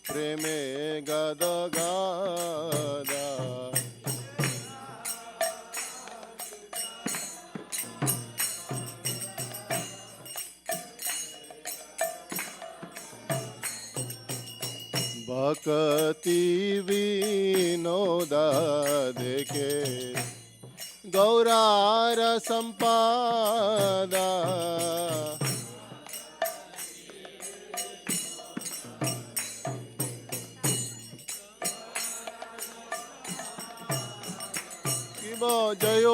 প্রেমে গদ গাদা। ভক্তি বিনোদ দেখে গৌরার সম্পাদা। জয়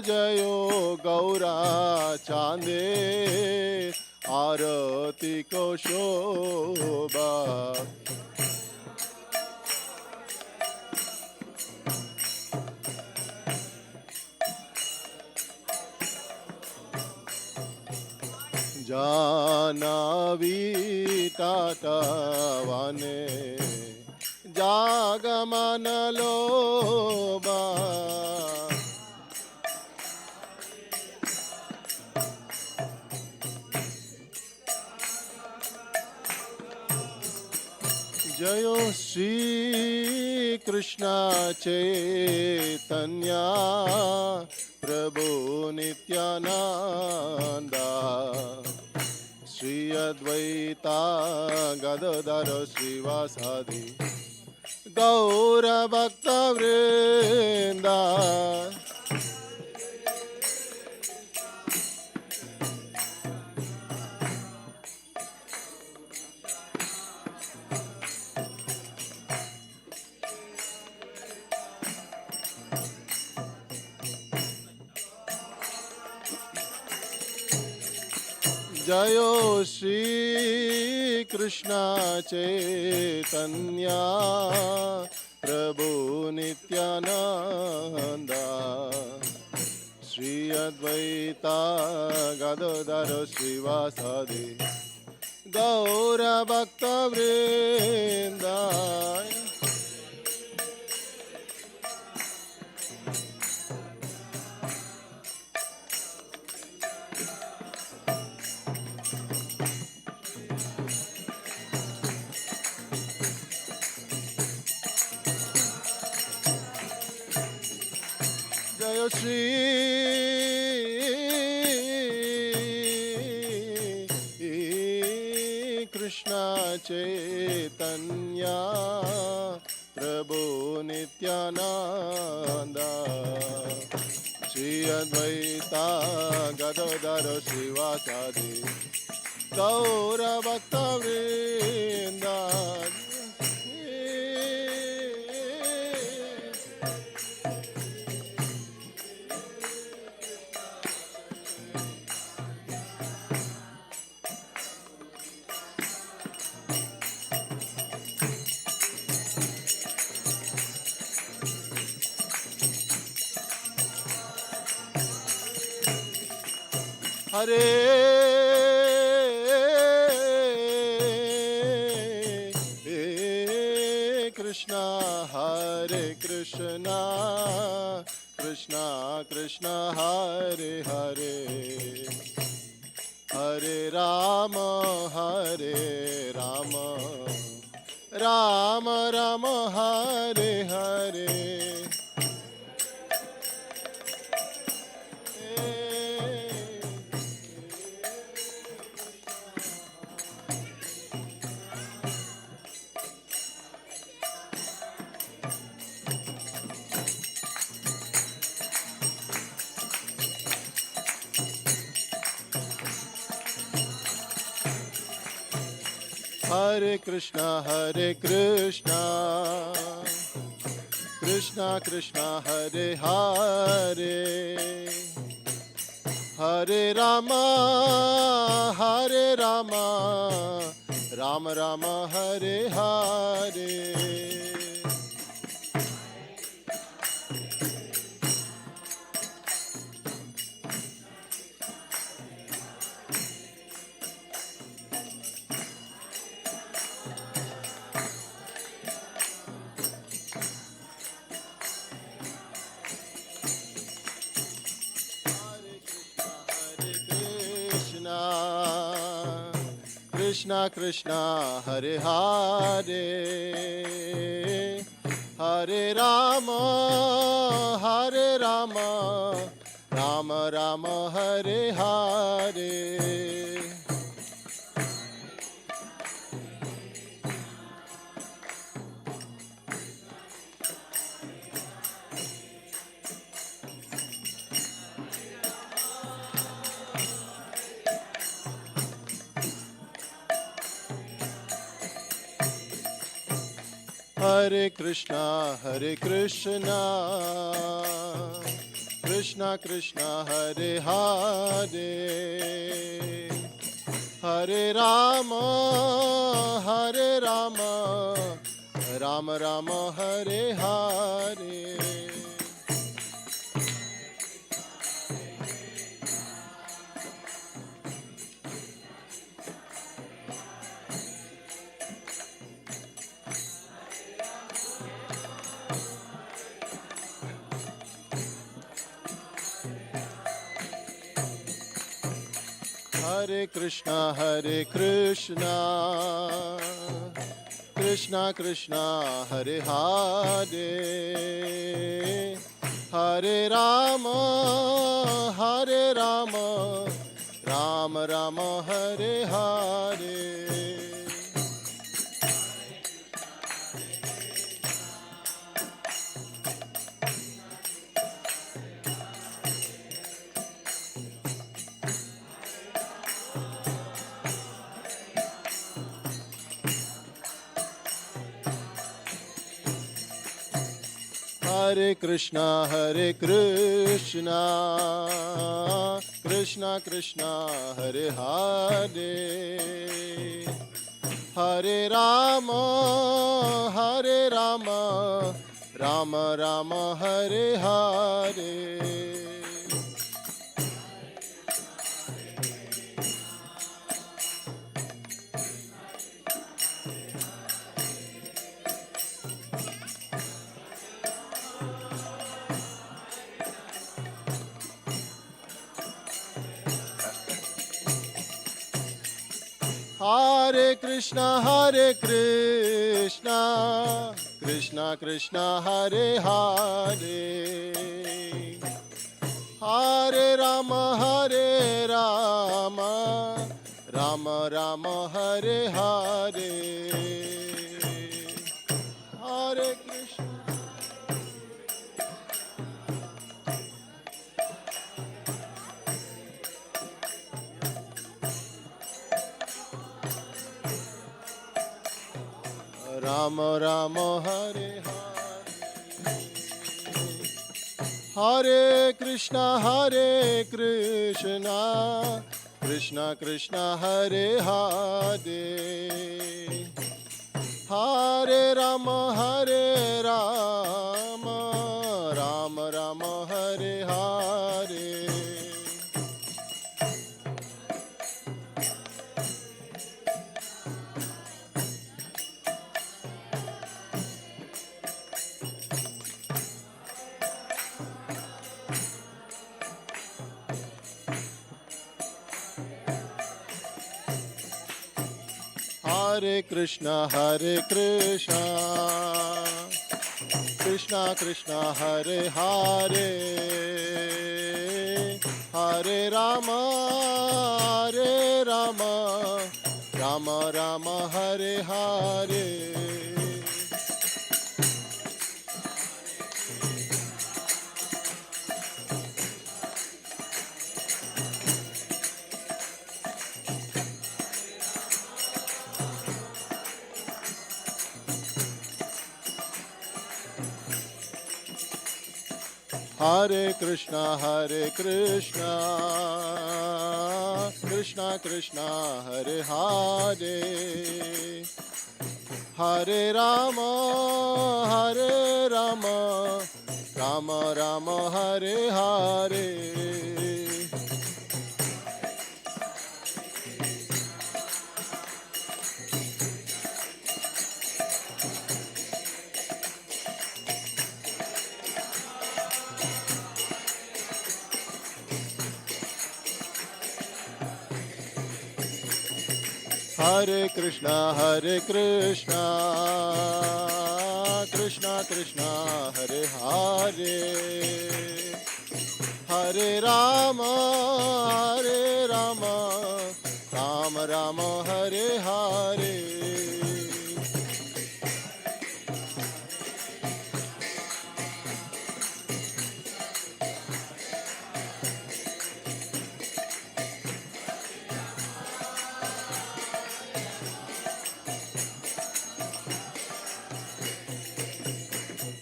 জয় গৌরা চাঁদে আরতি কো শোভা। জানাবি টাটাওয়ানে জাগমন লোবা। जय श्री कृष्ण चैतन्य प्रभु नित्यानंदा। श्री अद्वैता गदाधर श्रीवासादि गौर भक्त वृंदा। जय श्री कृष्ण चैतन्य प्रभु नित्यानंदा। श्री अद्वैता गदाधर श्रीवासादि गौर भक्त वृंदा। जय श्री कृष्ण चैतन्य प्रभु नित्यानंदा। श्री अद्वैता गदाधर श्रीवासादि गौर भक्त वृंदा। हरे कृष्णा हरे कृष्णा कृष्णा कृष्णा हरे हरे। हरे राम राम राम हरे हरे। हरे कृष्णा कृष्णा कृष्णा हरे हरे। हरे Ram Ram Ram Hare Hare. Krishna Krishna Hare Hare, Hare Rama Hare Rama, Rama Rama Hare Hare. Hare Krishna, Krishna Krishna, Hare Hare, Hare Rama, Rama Rama, Hare Hare. Hare Krishna, Krishna Krishna, Hare Hare, Hare Rama, Rama Rama, Hare Hare. Hare Krishna, Krishna Krishna, Hare Hare, Hare Rama, Rama Rama, Hare Hare. Hare Krishna, Krishna Krishna, Hare Hare, Hare Rama, Rama Rama, Hare Hare. Hare Krishna. Rama Rama, Hare Hare, Hare Krishna, Krishna Krishna, Hare Hare, Hare Rama, Rama Rama, Hare Hare. Hare Krishna, Krishna Krishna, Hare Hare, Hare Rama, Rama Rama, Hare Hare. Hare Krishna, Krishna Krishna, Hare Hare, Hare Rama, Rama Rama, Hare Hare. Hare Krishna, Hare Krishna, Krishna Krishna, Hare Hare, Hare Rama, Hare Rama, Rama Rama, Hare Hare.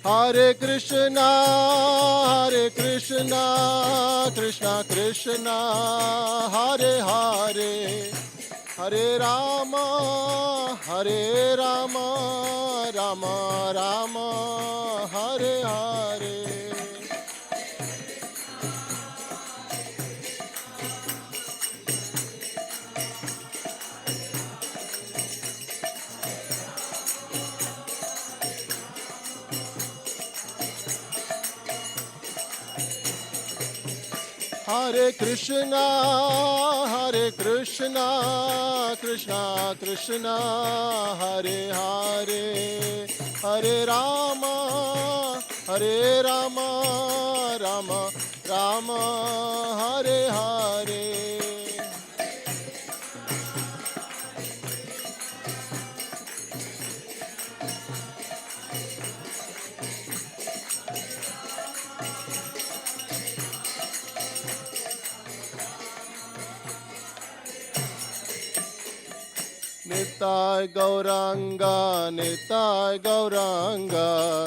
Hare Krishna, Krishna Krishna, Hare Hare, Hare Rama, Rama Rama, Hare Hare. Hare Krishna, Krishna Krishna, Hare Hare, Hare Rama, Rama Rama, Hare Hare. Nitai Gauranga, Nitai Gauranga,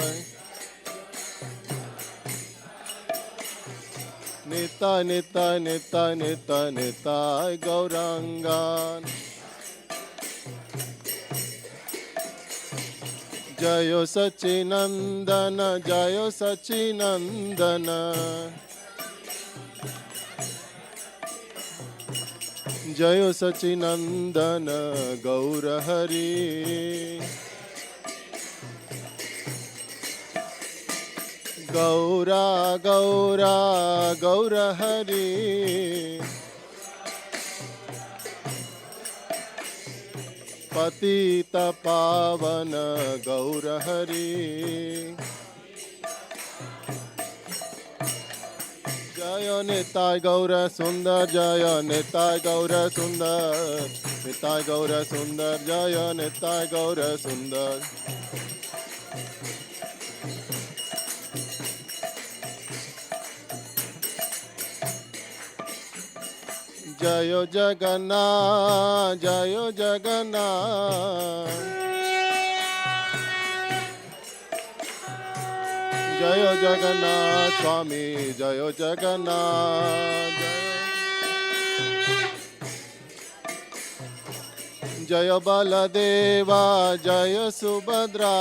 Nitai Nitai Nitai Nitai Nitai Gauranga. Jayo Sachinandana, Jayo Sachinandana, Jayo Sachinandana, Gaura Hari, Gaura Gaura Gaura Hari, Patita Pavana Gaura Hari, Jaya Nitai Gaura Sundar, Jaya Nitai Gaura Sundar, Nitai Gaura Sundar, Jaya Nitai Gaura Sundar. Jayo Jagannath, Jayo Jagannath, Jayo Jagannath Swami, Jayo Jagannath, Jayo Baladeva, Jayo Subhadra,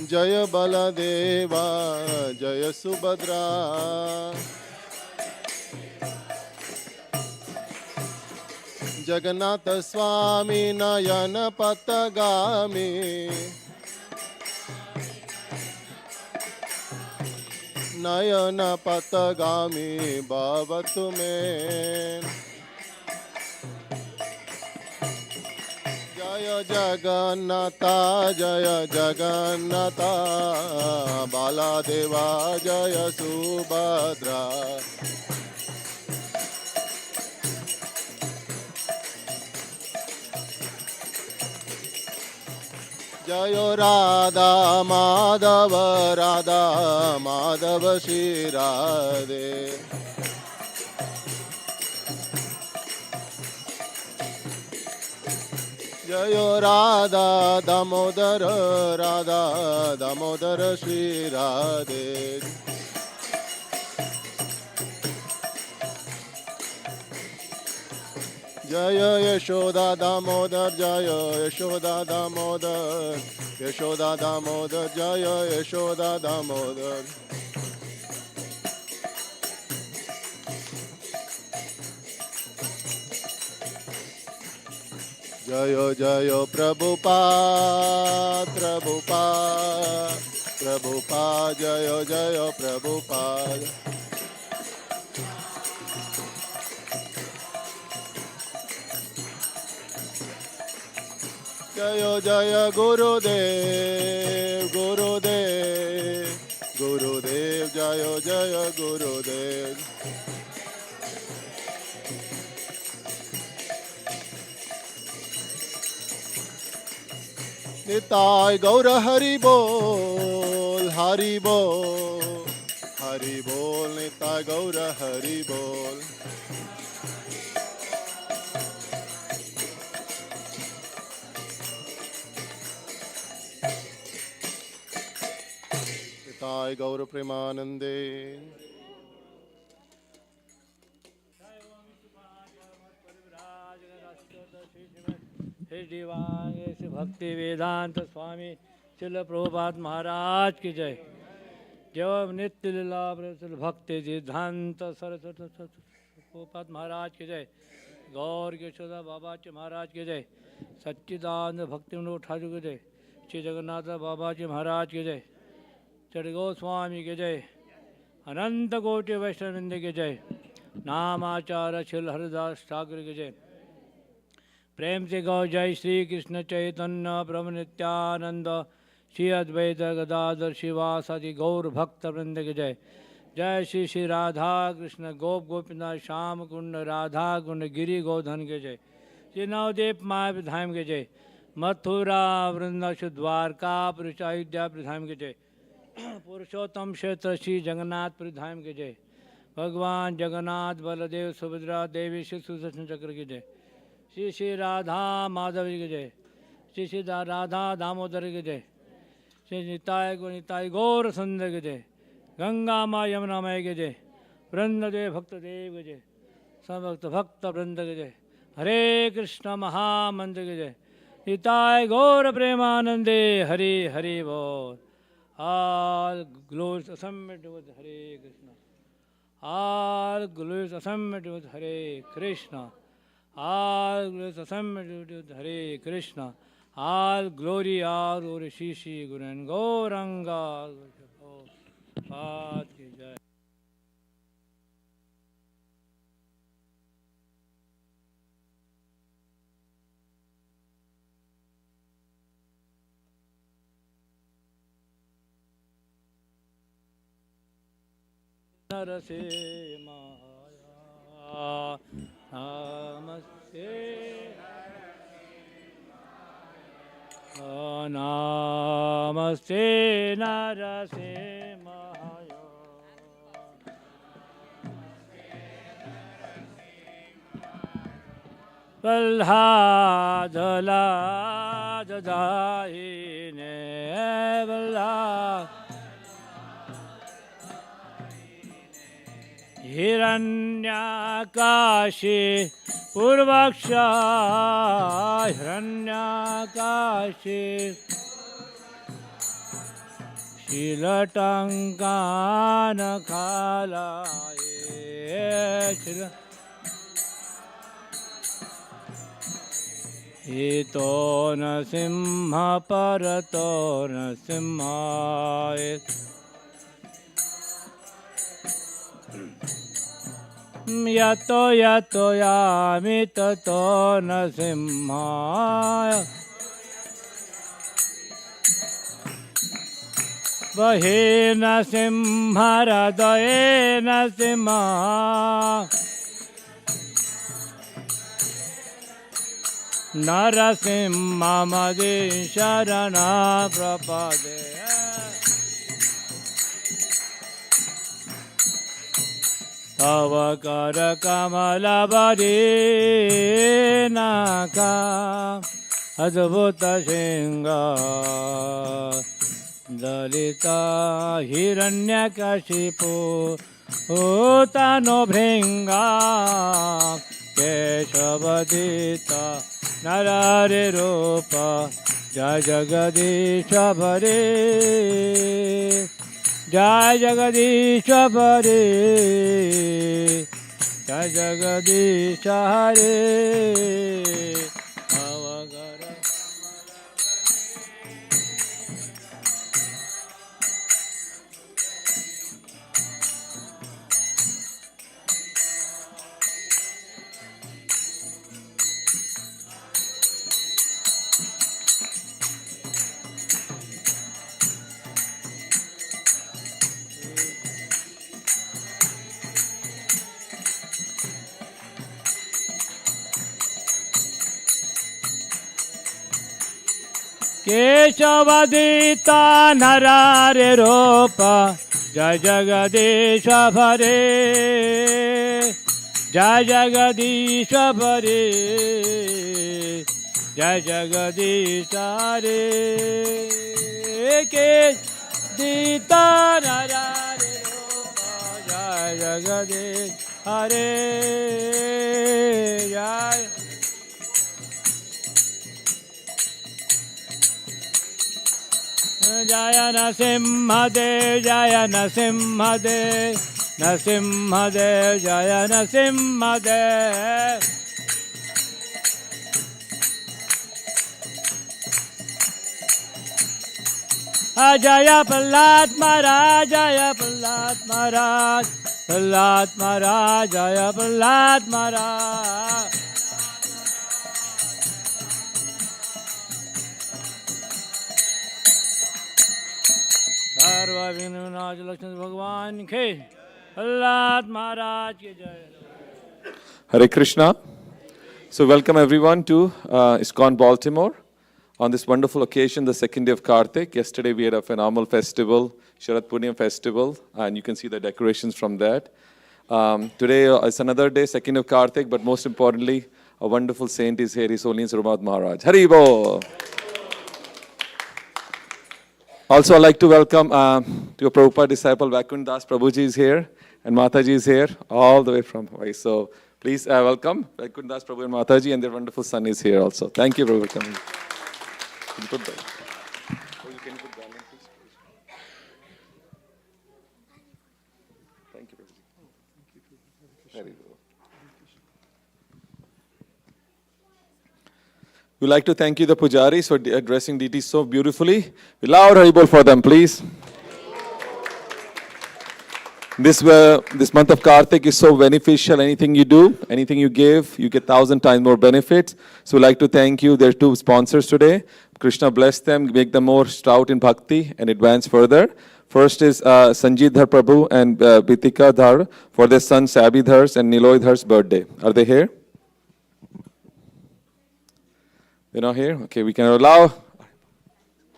Jaya Baladeva, Jaya Subhadra, Jagannatha Swami, Nayana Patagami, Nayana Patagami, Bhavatu me. Jaya Jagannatha, Jaya Jagannatha, Baladeva, Jaya Subhadra, Jaya Radha Madhava, Radha Madhava Shri Radhe, Jayo Radha Damodara, Radha Damodara Shri Radhe, Jaya Yashoda Damodar, Jaya Yashoda Damodar, Yashoda Damodar, Jaya Yashoda Damodar. Jayo Jayo Prabhupada, Prabhupada, Prabhupada, Jayo Jayo Prabhupada. जय जय गुरुदेव गुरुदेव गुरुदेव जय जय गुरुदेव निताय गौर हरि बोल निताय गौर हरि बोल निताय गौर प्रेमानंदे भक्ति वेदांत स्वामी शिल प्रभुपाद महाराज की जय। जय नित्य लीला भक्ति सिद्धांत सरस्वती प्रभुपाद महाराज की जय। गौर यशोदा बाबा जी महाराज की जय। सच्चिदानंद भक्ति ठाकुर की जय। श्री जगन्नाथ बाबा जी महाराज की जय। चढ़ गोस्वामी की जय। अनंत कोटि वैष्णववृंद की जय। नामाचार्य शिल हरिदास ठाकुर की जय। प्रेम से गौ जय श्री कृष्ण चैतन्य प्रभु नित्यानंद श्री अद्वैत गदाधर शिवासादि गौर भक्त वृंद की जय। जय श्री श्री राधा कृष्ण गोप गोपीनाथ श्याम कुंड राधा कुंड गिरी गोधन के जय। श्री नवदीप माया प्रधाम के जय। मथुरा वृंदाश द्वारका पुरुष अयोध्या प्रधाम के जय। पुरुषोत्तम क्षेत्र श्री जगन्नाथ प्रधाम के जय। भगवान जगन्नाथ बलदेव सुभद्रा देवी श्री सुदर्शन चक्र की जय। श्री श्री राधा माधव जी की जय। श्री श्री राधा दामोदर की जय। श्री निताय गौर सुंदर की जय। गंगा माँ यमुना मय के जय। वृंददेव भक्त देव के जय। सब भक्त वृंद के जय। हरे कृष्ण महामंत्र के जय। निताय गौर प्रेमानंदे हरि हरि बोल। All glories assembled with Hare Krishna. All glories assembled with Hare Krishna. All glories assembled with Hare Krishna. All glory, Shri Shri Guru and Gauranga. Path ki jai. Narse माया नमस्ते नमस्ते नरसे माया प्रह्लाद लाद दाहिने प्रह्लाद हिरण्याकाशे पूर्वाक्षा हिरण्याकाशे शीलटङ्कानखालाये हितो न सिंह परतो न सिंहाय यतो यतो यामि ततो न सिंहाय बहि न सिंह हृदये न सिंह नरसिंह मदि शरण प्रपदे तव कर कमल बरीनाका अद्भुत सिंह दलिता हिरण्यकशिपु तनु भृंगा केशवदिता नरहरि रूप जय जगदीश हरे जय जगदीश हरे जय जगदीश हरे अवगर केशवदीता नरारे रूप जय जगदीश हरे जय जगदीश हरे जय जगदीश हरे के दीता नरारे रूप जय जगदीश हरे जय जय नरसिंहदेव जय नरसिंहदेव नरसिंहदेव जय नरसिंहदेव जय प्रहलाद महाराज जय प्रहलाद महाराज प्रहलाद महाराज जय प्रहलाद महाराज सर्वविघ्नविनाश लक्ष्मण भगवान के प्रहलाद महाराज की जय. Hare Krishna. So welcome everyone to ISKCON Baltimore on this wonderful occasion, the second day of Kartik. Yesterday we had a phenomenal festival, Sharad Punyam festival, and you can see the decorations from that. Today is another day, second of Kartik, but most importantly, a wonderful saint is here, His Holiness Ramad Maharaj. Haribo! Also, I'd like to welcome to your Prabhupada disciple, Vaikunth Das Prabhuji is here, and Mataji is here, all the way from Hawaii. So please welcome Vaikunth Das Prabhu and Mataji, and their wonderful son is here also. Thank you, Prabhu, for coming. Can you put that? Oh, you can put that one, please. Thank you, Prabhuji. Very good. We'd like to thank you, the Pujaris, for addressing deities so beautifully. Loud Haribol for them, please. This month of Kartik is so beneficial. Anything you do, anything you give, you get 1,000 times more benefits. So we'd like to thank you. There are two sponsors today. Krishna bless them, make them more stout in bhakti and advance further. First is Sanjeet Dhar Prabhu and Bitika Dhar for their son Sabi Dhar's and Niloy Dhar's birthday. Are they here? They're not here? Okay, we can allow.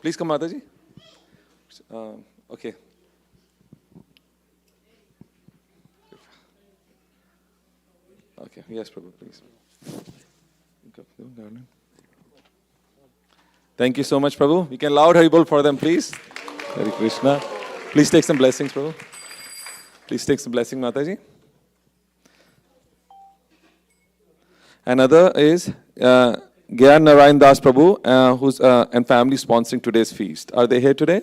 Please come, Mataji. Okay. Okay, yes, Prabhu, please. Thank you so much, Prabhu. We can loud Haribol for them, please. Hare Krishna. Please take some blessings, Prabhu. Please take some blessing, Mataji. Another is Gyan Narayan Das Prabhu, who's and family sponsoring today's feast. Are they here today?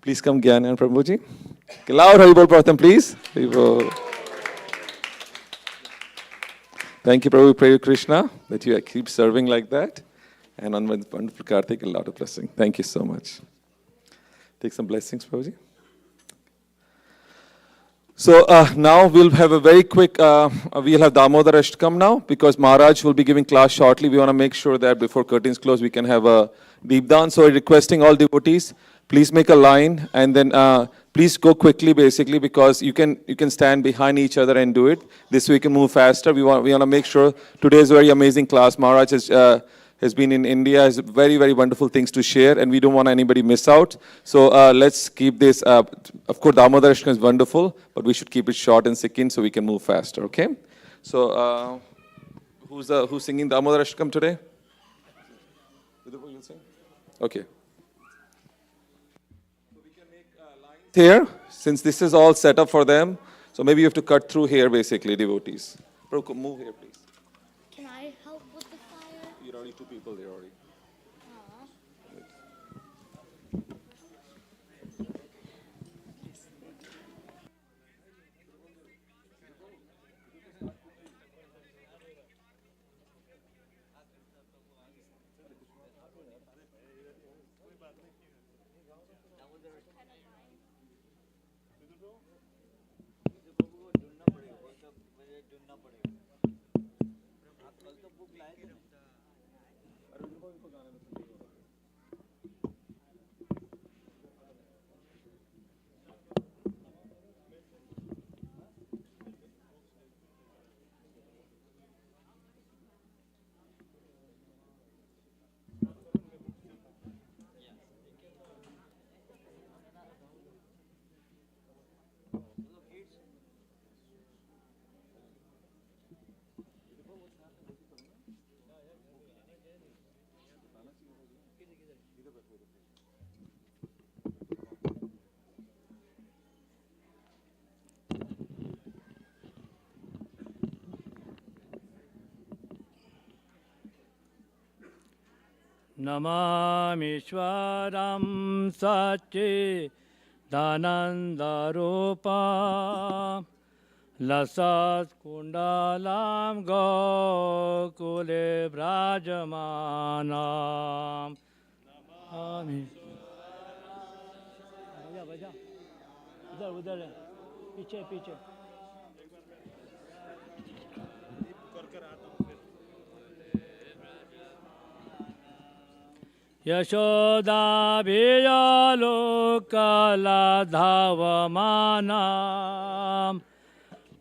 Please come, Gyan and Prabhuji. Okay, loud Haribol for them, please. Haribol. Thank you, Prabhu. Pray to Krishna that you keep serving like that. And on my wonderful Kartik, a lot of blessing. Thank you so much. Take some blessings, Prabhuji. So now we'll have a very quick, we'll have Damodar Ashtakam now because Maharaj will be giving class shortly. We want to make sure that before curtains close, we can have a deep down. So requesting all devotees, please make a line and then please go quickly basically because you can stand behind each other and do it. This way we can move faster. We want to make sure today's very amazing class. Maharaj has been in India, has very, very wonderful things to share, and we don't want anybody miss out. So let's keep this, of course, Damodar Ashtakam is wonderful, but we should keep it short and succinct so we can move faster, okay? So who's singing Damodar Ashtakam today? Okay. So we can make lines here, since this is all set up for them. So maybe you have to cut through here, basically, devotees. Move here, please. Can I help with the fire? You're already two people there already. नमामीश्वरं सच्चिदानन्दरूपा लसत्कुण्डलां गोकुले विराजमानां Namami. बजा बजा उधर उधर पीछे पीछे। यशोदाभियालोकलाधावमानां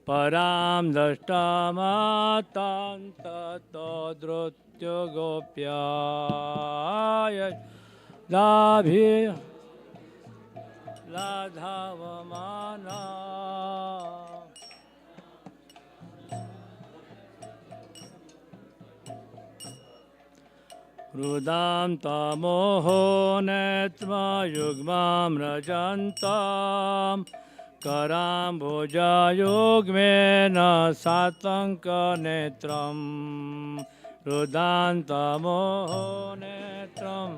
परां दष्टमातां ततो धृत्यो गोप्या यशोदाभिलाधावमानां रुदां तमोहो नेत्रयुग्मां रजन्तां कराम्बुजयुग्मेन सातङ्कनेत्रं रुदां तमोहो नेत्रम्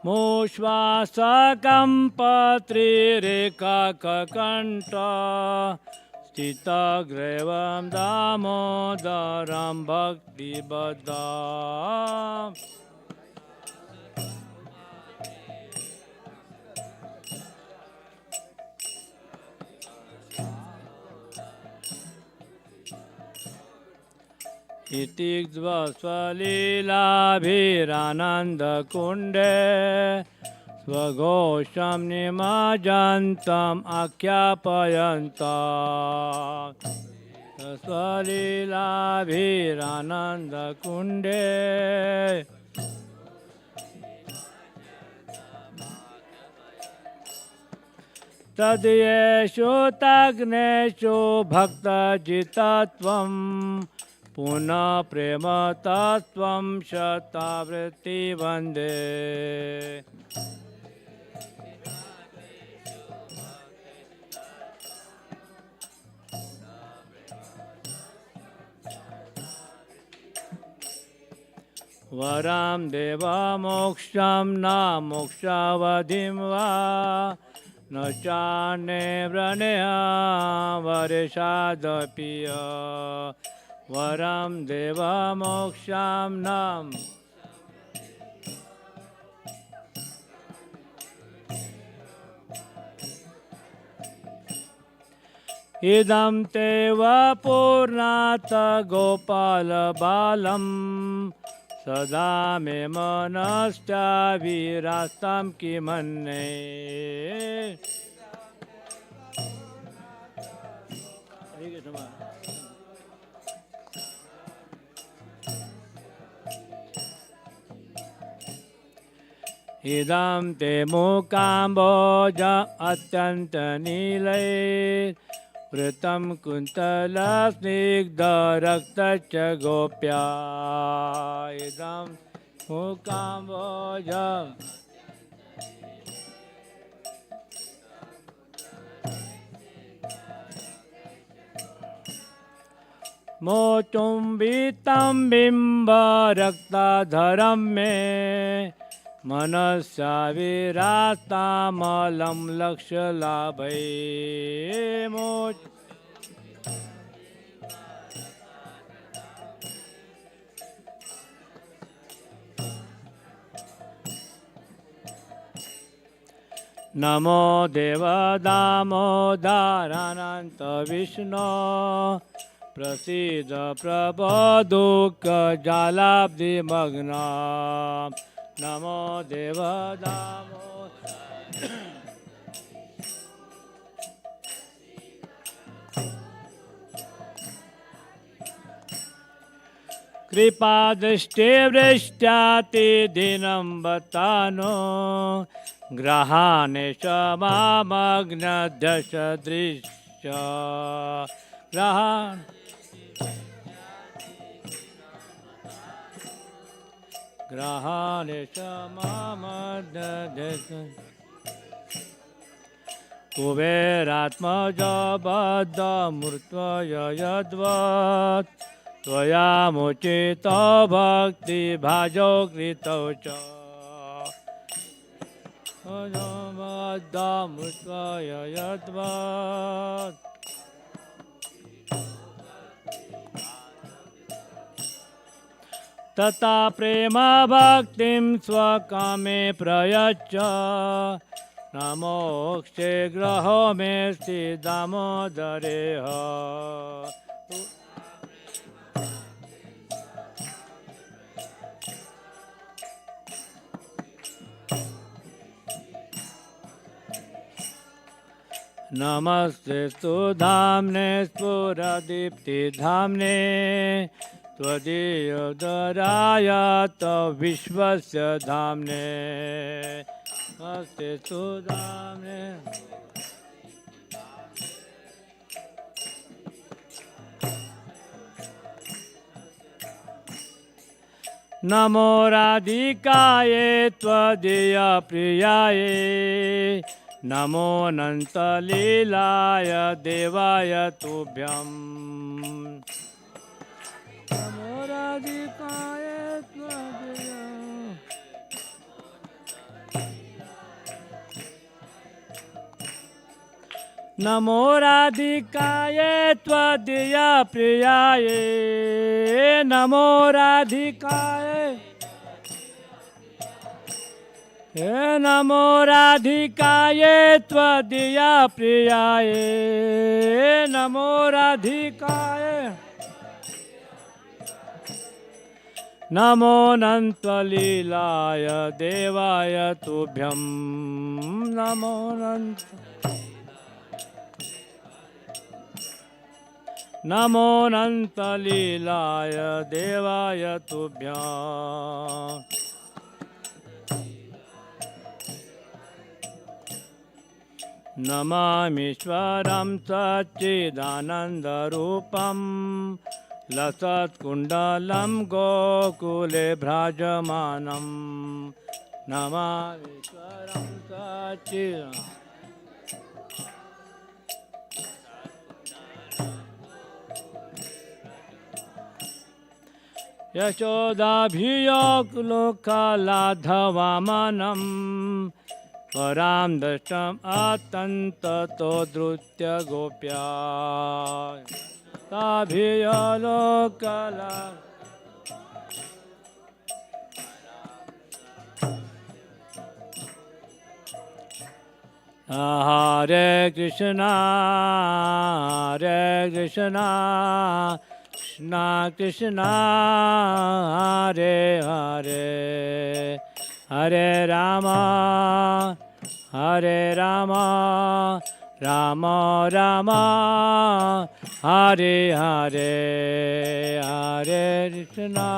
मूश्वासकम्पत्रिरेकाककण्ठ स्थितग्रैवं दामोदरं भक्तिबद्धा इति स्वलीलाभिरानन्दकुण्डे स्वघोषं निमज्जन्तम् आख्यापयन्तः स्वलीलाभिरानन्दकुण्डे तद्येषु तग्नेषु भक्तजितत्वं पुनः प्रेमतत्त्वं शतावृत्ति वन्दे वरं देवमोक्षं न मोक्षावधिं वा न चान्ये व्रणेया वर्षादपि वरं देवमोक्षं न इदं ते वपूर्णात् गोपालबालं सदा मे मनश्चाभिरास्तं किमन्ये इदं ते मूकाम्बोज अत्यन्तनीलै वृतं कुन्तलस्निग्धरक्तश्च गोप्या इदं मूकाम्बोज मोचुम्बितं बिम्बरक्ताधरं मे मनस्या विरास्तामलं लक्ष्यलाभै मोच नमो देव दामोदरानन्त विष्णो प्रसीद प्रबोधुकजालाब्धिमग्ना नमो देव दामोदर कृपादृष्टिवृष्ट्यातिदिनं बतानो ग्रहाणे च मामग्नदशदृश्य ग्रहान् ग्रहाणे च मामग्नदश कुबेरात्मजा बद्धमूर्तय यद्वत् त्वया मुचितो भक्तिभाजो कृतौ च बद्धमूर्तय यद्वत् तथा प्रेम भक्तिं स्वकामे प्रयच्छ नमोक्षे ग्रहो मे दामोदरेह नमस्ते स्तु धाम्ने स्फुरदीप्तिधाम्ने त्वदीयोदराय विश्वस्य धाम्ने नमस्ते स्तु धाम्ने नमो राधिकाये त्वदीय प्रियाये नमो अनन्तलीलाय देवाय तुभ्यम् नमो राधिकाय त्वदीय नमो राधिकाय त्वदीय प्रियाय नमो राधिकाय हे नमो राधिकाय त्वदीय प्रियाय नमो राधिकाय नमो अनन्तलीलाय देवाय तुभ्यं नमो नमो अनन्तलीलाय देवाय तुभ्यम् नमामीश्वरं सच्चिदानन्दरूपं लसत्कुण्डलं गोकुले भ्राजमानं नमामीश्वरं सच्चिदानन्दरूपं यशोदाभियोगलोकलाधवामनं परां दृष्टम् अतन्ततो धृत्य गोप्या ताभियोलोकला हरे कृष्णा कृष्णा कृष्णा हरे हरे हरे राम राम राम हरे हरे हरे कृष्णा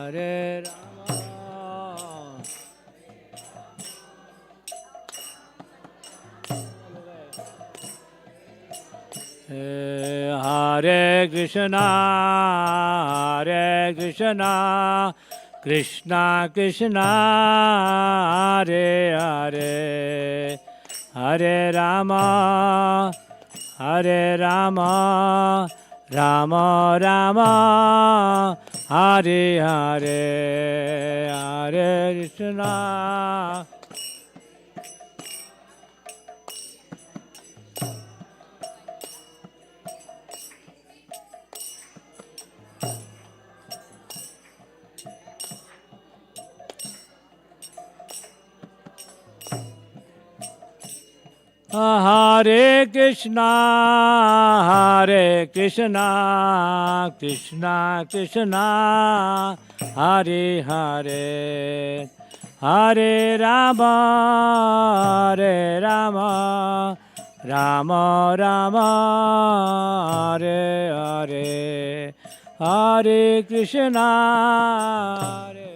हरे राम हरे कृष्णा कृष्णा कृष्णा हरे हरे हरे राम राम राम हरे हरे हरे कृष्णा हरे कृष्णा कृष्णा कृष्णा हरे हरे हरे राम राम राम हरे हरे हरे कृष्णा हरे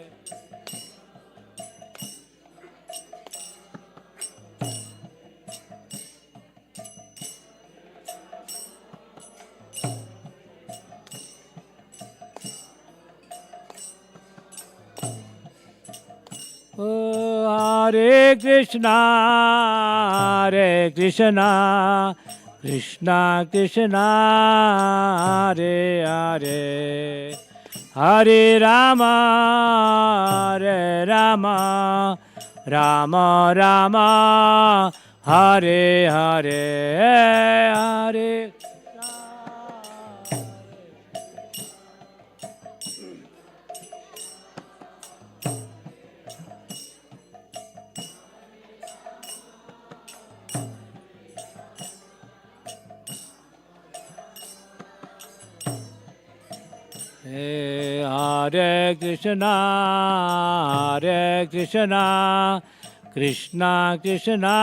Hare Krishna, Hare Krishna, Krishna Krishna, Hare Hare, Hare Rama, Hare Rama, Rama Rama, Hare Hare, Hare Hare Krishna, Hare Krishna, Krishna Krishna,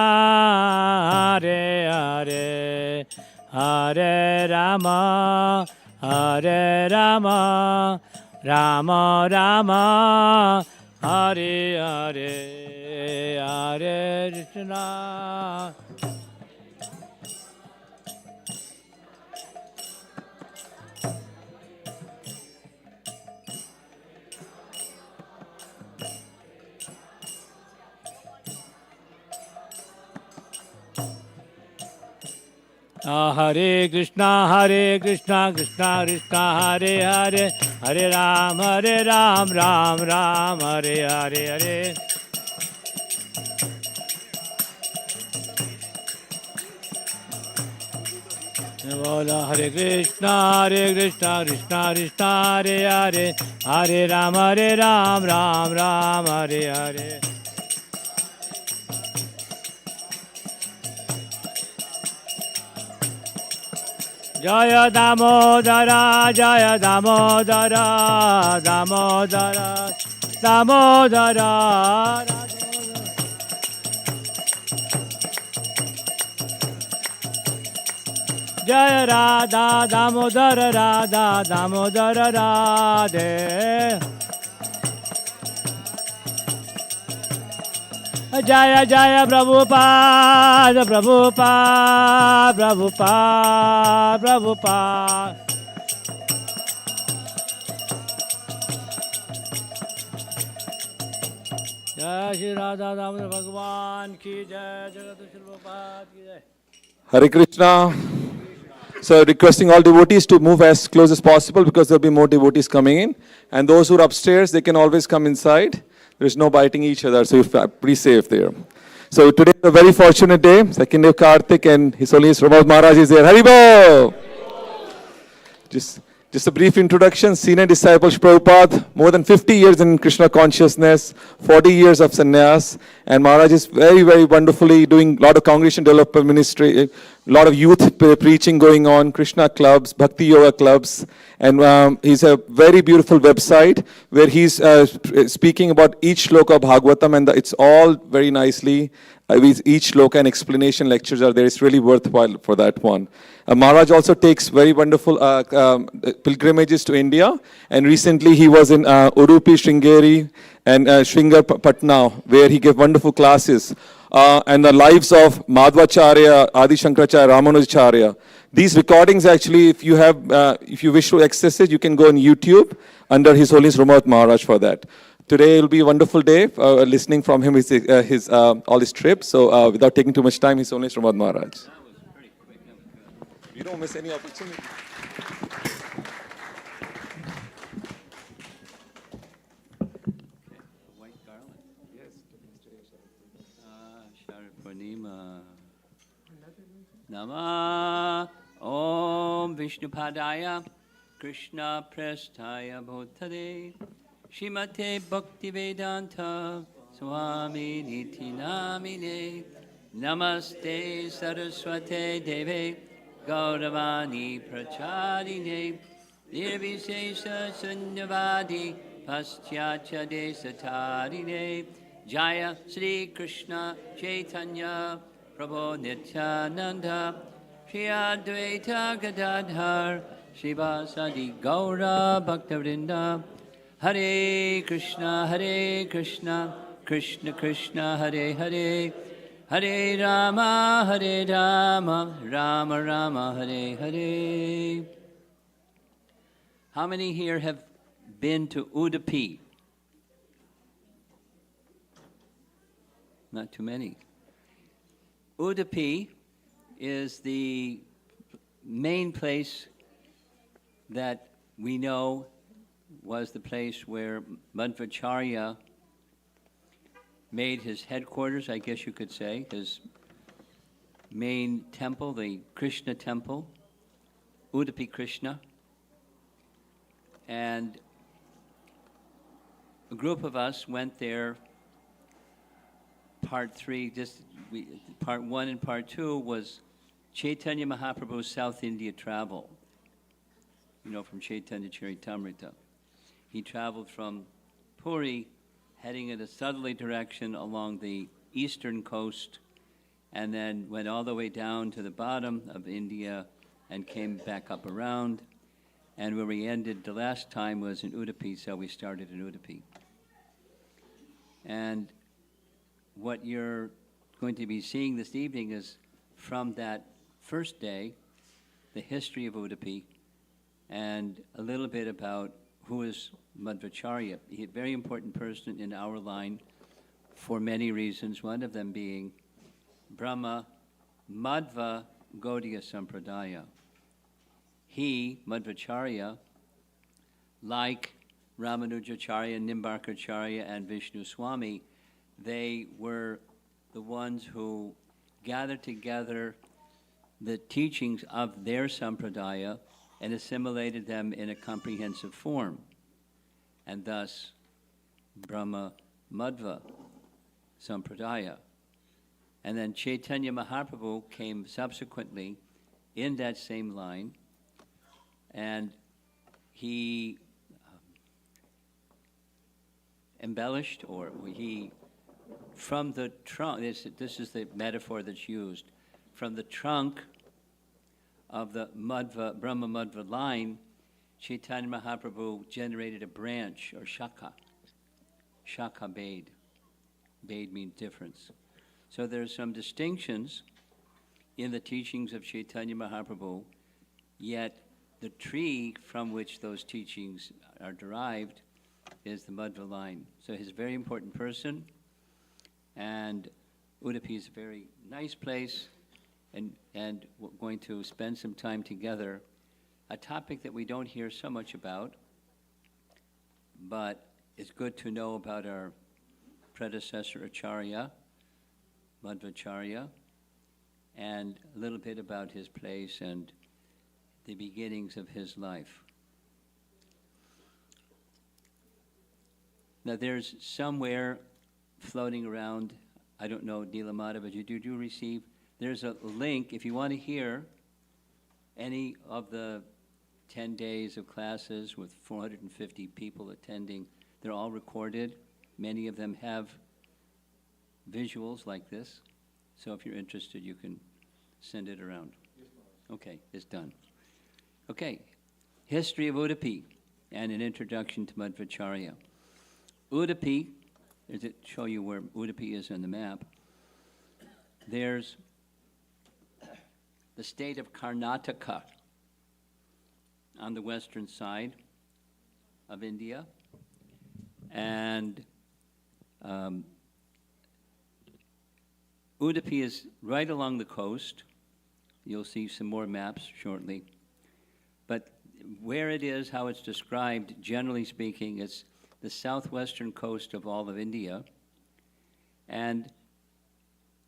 Hare Hare, Hare Rama, Hare Rama, Rama Rama, Hare Hare, Hare Krishna. Hare Krishna, Krishna Krishna, Hare Hare, Hare Ram, Ram Ram, Hare Hare, Hare. Bola Hare Krishna, Krishna Krishna, Hare Hare, Hare Ram, Ram Ram, Hare Hare. Jaya Damodara, Jaya Damodara, Damodara, Damodara. Jaya Radha, Damodara, Radha, Damodara, Radhe. Jaya Jaya Prabhupada, Prabhupada, Prabhupada, Prabhupada. Jai Shri Radha Damodar Bhagwan ki jai, Jagat Shri Prabhupada ki jai. Hare Krishna. So requesting all devotees to move as close as possible because there will be more devotees coming in. And those who are upstairs, they can always come inside. There is no biting each other, so you're pretty safe there. So today is a very fortunate day. Second day of Kartik and His Holiness Pramod Maharaj is there. Haribo! Just a brief introduction. Senior disciple Prabhupada, more than 50 years in Krishna consciousness, 40 years of sannyas, and Maharaj is very, very wonderfully doing a lot of congregation development ministry, a lot of youth preaching going on, Krishna clubs, Bhakti Yoga clubs, and he's a very beautiful website where he's speaking about each shloka of Bhagavatam, and it's all very nicely. With each shloka and explanation lectures are there. It's really worthwhile for that one. Maharaj also takes very wonderful pilgrimages to India, and recently he was in Udupi, Sringeri, and Sringarpatna, where he gave wonderful classes. And the lives of Madhvacharya, Adi Shankaracharya, Ramanujacharya. These recordings actually, if you wish to access it, you can go on YouTube under His Holiness Pramod Maharaj for that. Today will be a wonderful day, listening from him all his trips. So without taking too much time, His Holiness Pramod Maharaj. You don't miss any opportunity. White garland. Yes. Sharpanima. Nama Om Vishnupadaya Krishna Prasthaya Bhutade Shrimate Bhaktivedanta Swami Niti Namine Namaste Saraswate Deve Gauravani Pracharine Nirvisesa Sunyavadi Paschatya Desatarine Jaya Sri Krishna Chaitanya Prabhu Nityananda Shri Advaita Gadadhar Shivasadi Gaura Bhaktavrinda Hare Krishna, Krishna Krishna, Hare Hare, Hare Rama, Rama Rama, Hare Hare. How many here have been to Udupi? not too many. Udupi is the main place that we know was the place where Madhvacharya made his headquarters, I guess you could say, his main temple, the Krishna temple, Udupi Krishna. And a group of us went there. Part 1 and part 2 was Chaitanya Mahaprabhu's South India travel, from Chaitanya Charitamrita. He traveled from Puri, heading in a southerly direction along the eastern coast, and then went all the way down to the bottom of India and came back up around. And where we ended the last time was in Udupi, so we started in Udupi. And what you're going to be seeing this evening is from that first day, the history of Udupi, and a little bit about who is Madhvacharya. He's a very important person in our line for many reasons, one of them being Brahma Madhva Gaudiya Sampradaya. He, Madhvacharya, like Ramanujacharya, Nimbarkacharya, and Vishnu Swami, they were the ones who gathered together the teachings of their sampradaya and assimilated them in a comprehensive form, and thus Brahma Madhva Sampradaya. And then Chaitanya Mahaprabhu came subsequently in that same line, and he embellished, or he, from the trunk, this is the metaphor that's used, from the trunk of the Madhva, Brahma Madhva line, Chaitanya Mahaprabhu generated a branch, or shakha. Shakha Bade. Bade means difference. So there's some distinctions in the teachings of Chaitanya Mahaprabhu, yet the tree from which those teachings are derived is the Madhva line. So he's a very important person, and Udupi is a very nice place, and we're going to spend some time together. A topic that we don't hear so much about, but it's good to know about our predecessor Acharya, Madhvacharya, and a little bit about his place and the beginnings of his life. Now there's somewhere floating around, I don't know, Nilamata, but you do receive, there's a link if you want to hear any of the 10 days of classes with 450 people attending. They're all recorded. Many of them have visuals like this. So if you're interested, you can send it around. Okay, it's done. Okay, history of Udupi and an introduction to Madhvacharya. Udupi, does it show you where Udupi is on the map? There's the state of Karnataka on the western side of India, and Udupi is right along the coast. You'll see some more maps shortly. But where it is, how it's described, generally speaking, it's the southwestern coast of all of India. And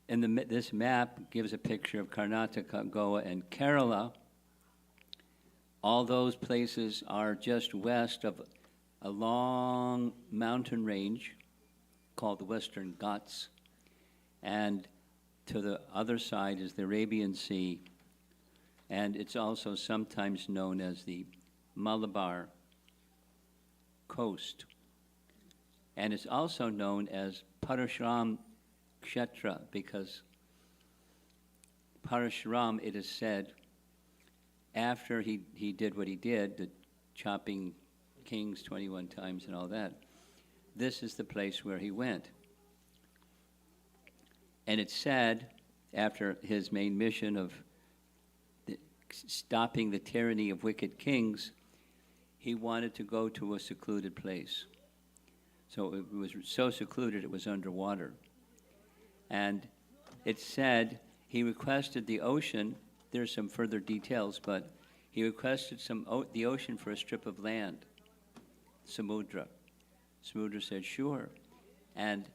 this map gives a picture of Karnataka, Goa, and Kerala. All those places are just west of a long mountain range called the Western Ghats. And to the other side is the Arabian Sea. And it's also sometimes known as the Malabar coast. And it's also known as Parashuram Kshetra because Parashuram, it is said, after he did what he did, the chopping kings 21 times and all that, this is the place where he went. And it's said, after his main mission of stopping the tyranny of wicked kings, he wanted to go to a secluded place. So it was so secluded it was underwater. And it said he requested the ocean. There's some further details, but he requested the ocean for a strip of land, Samudra. Samudra said, sure. And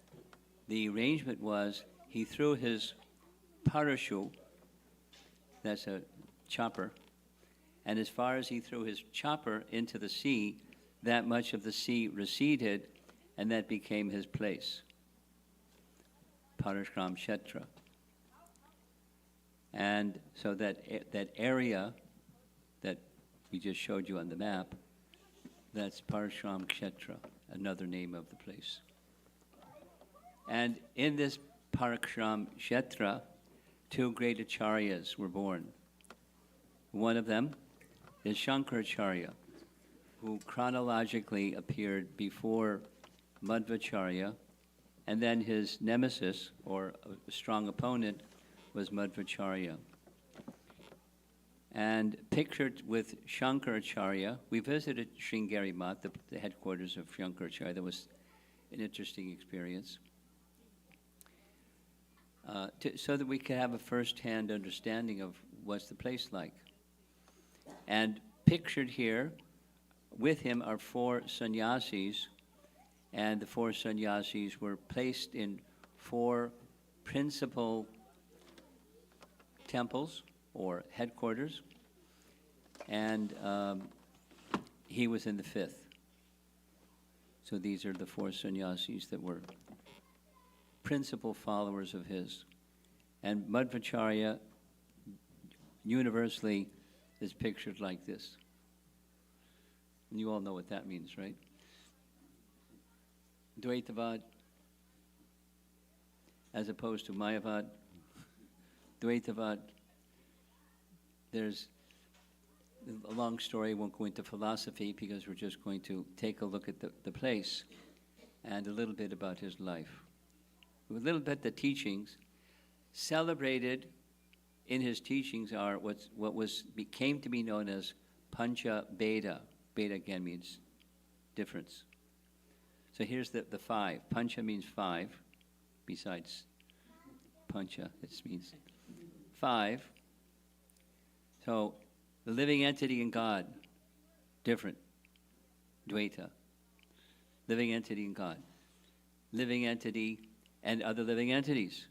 the arrangement was he threw his parachute, that's a chopper, and as far as he threw his chopper into the sea, that much of the sea receded, and that became his place, Parashram Kshetra. And so that area that we just showed you on the map, that's Parashram Kshetra, another name of the place. And in this Parashram Kshetra, two great acharyas were born. One of them is Shankaracharya, who chronologically appeared before Madhvacharya, and then his nemesis, or a strong opponent, was Madhvacharya. And pictured with Shankaracharya, we visited Sringeri Math, the headquarters of Shankaracharya. That was an interesting experience. So that we could have a first-hand understanding of what's the place like. And pictured here with him are four sannyasis, and the four sannyasis were placed in four principal temples or headquarters, and he was in the fifth. So these are the four sannyasis that were principal followers of his. And Madhvacharya universally is pictured like this. And you all know what that means, right? Dvaitavad, as opposed to Mayavad. Dvaitavad, there's a long story, won't go into philosophy because we're just going to take a look at the place and a little bit about his life. A little bit the teachings. Celebrated in his teachings are what came to be known as Pancha Beda. Beda again means difference. So here's the five. Pancha means five, besides Pancha, it means five. So the living entity and God, different. Dvaita. Living entity and God. Living entity and other living entities.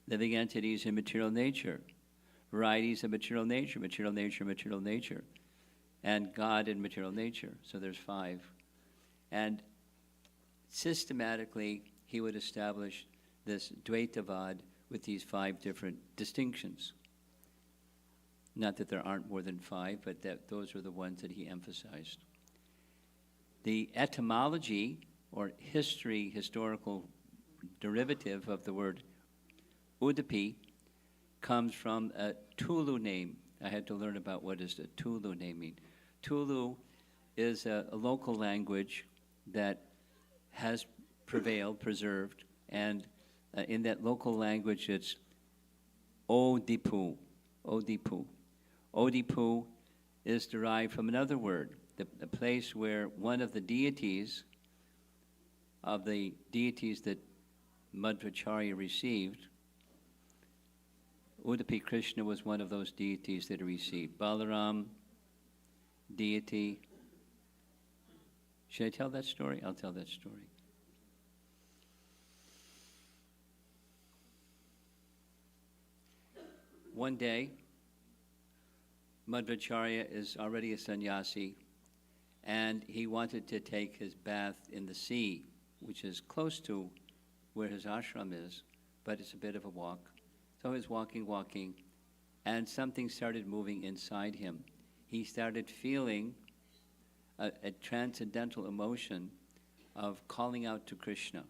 Living entities in material nature. Varieties of material nature, material nature, material nature. And God in material nature. So there's five. And systematically, he would establish this Dvaitavad with these five different distinctions. Not that there aren't more than five, but that those are the ones that he emphasized. The etymology or historical derivative of the word Udupi comes from a Tulu name. I had to learn about what does the Tulu name mean. Tulu is a local language that has preserved, and in that local language it's Odipu. Odipu. Odipu is derived from another word, the place where one of the deities that Madhvacharya received, Udupi Krishna was one of those deities that he received. Balaram, deity. Should I tell that story? I'll tell that story. One day, Madhvacharya is already a sannyasi, and he wanted to take his bath in the sea, which is close to where his ashram is, but it's a bit of a walk. So he was walking, and something started moving inside him. He started feeling a transcendental emotion of calling out to Krishna.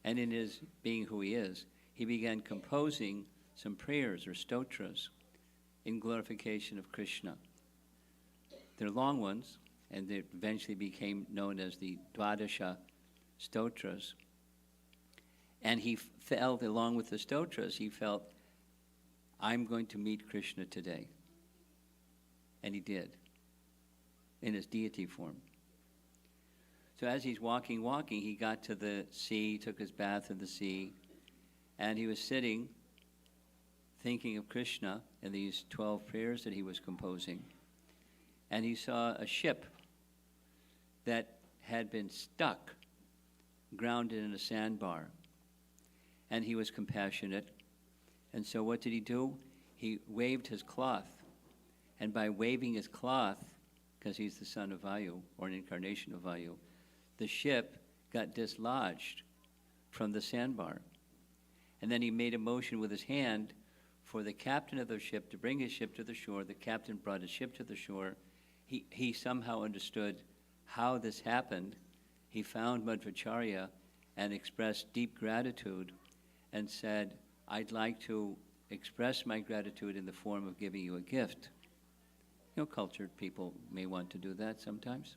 And in his being who he is, he began composing some prayers or stotras in glorification of Krishna. They're long ones, and they eventually became known as the Dvadasha stotras. And he felt, along with the stotras, he felt, I'm going to meet Krishna today. And he did, in his deity form. So as he's walking, he got to the sea, took his bath in the sea, And he was sitting, thinking of Krishna in these 12 prayers that he was composing. And he saw a ship that had been stuck, grounded in a sandbar. And he was compassionate. And so what did he do? He waved his cloth. And by waving his cloth, because he's the son of Vayu, or an incarnation of Vayu, the ship got dislodged from the sandbar. And then he made a motion with his hand for the captain of the ship to bring his ship to the shore. The captain brought his ship to the shore. He somehow understood how this happened. He found Madhvacharya and expressed deep gratitude and said, I'd like to express my gratitude in the form of giving you a gift. You know, cultured people may want to do that sometimes.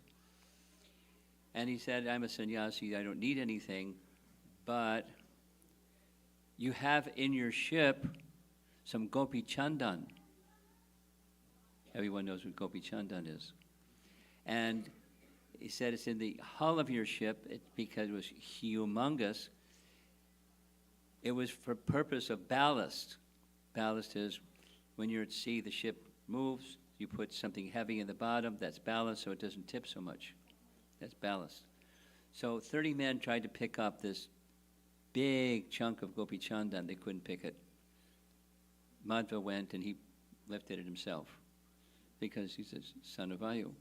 And he said, I'm a sannyasi, I don't need anything, but you have in your ship some Gopi Chandan. Everyone knows what Gopi Chandan is. And he said it's in the hull of your ship because it was humongous. It was for purpose of ballast. Ballast is when you're at sea, the ship moves, you put something heavy in the bottom, that's ballast, so it doesn't tip so much. That's ballast. So 30 men tried to pick up this big chunk of Gopi Chandan. They couldn't pick it. Madhva went and he lifted it himself because he's the son of Vayu,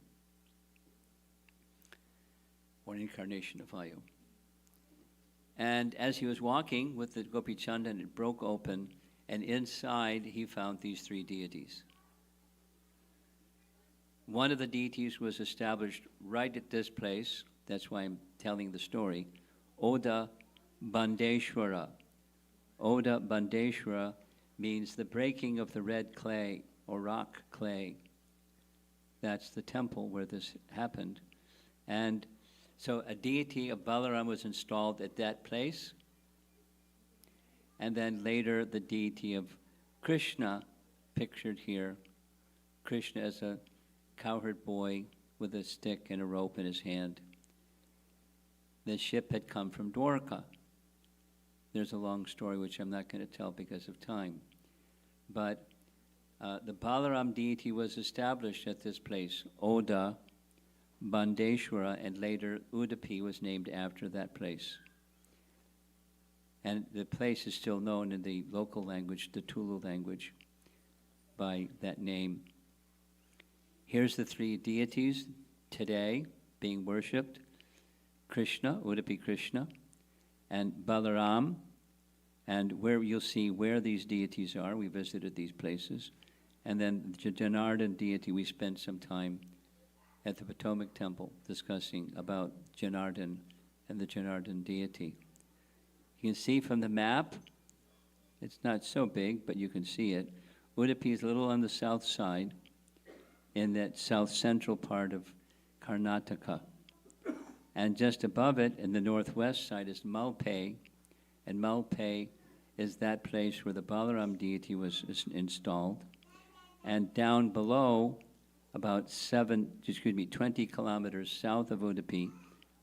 or an incarnation of Vayu. And as he was walking with the Gopi Chandan, it broke open, and inside he found these three deities. One of the deities was established right at this place. That's why I'm telling the story. Oda Bandeshwara. Oda Bandeshwara means the breaking of the red clay or rock clay. That's the temple where this happened. And so a deity of Balaram was installed at that place. And then later the deity of Krishna, pictured here. Krishna as a cowherd boy with a stick and a rope in his hand. The ship had come from Dwarka. There's a long story which I'm not going to tell because of time. But the Balaram deity was established at this place, Oda Bandeshwara, and later Udupi was named after that place. And the place is still known in the local language, the Tulu language, by that name. Here's the three deities today being worshipped. Krishna, Udupi Krishna, and Balaram, and where you'll see where these deities are. We visited these places. And then the Janardhan deity, we spent some time at the Potomac Temple discussing about Janardhan and the Janardhan deity. You can see from the map, it's not so big, but you can see it. Udupi is a little on the south side, in that south central part of Karnataka. And just above it, in the northwest side, is Malpe, and Malpe is that place where the Balaram deity was installed. And down below, about 20 kilometers south of Udupi,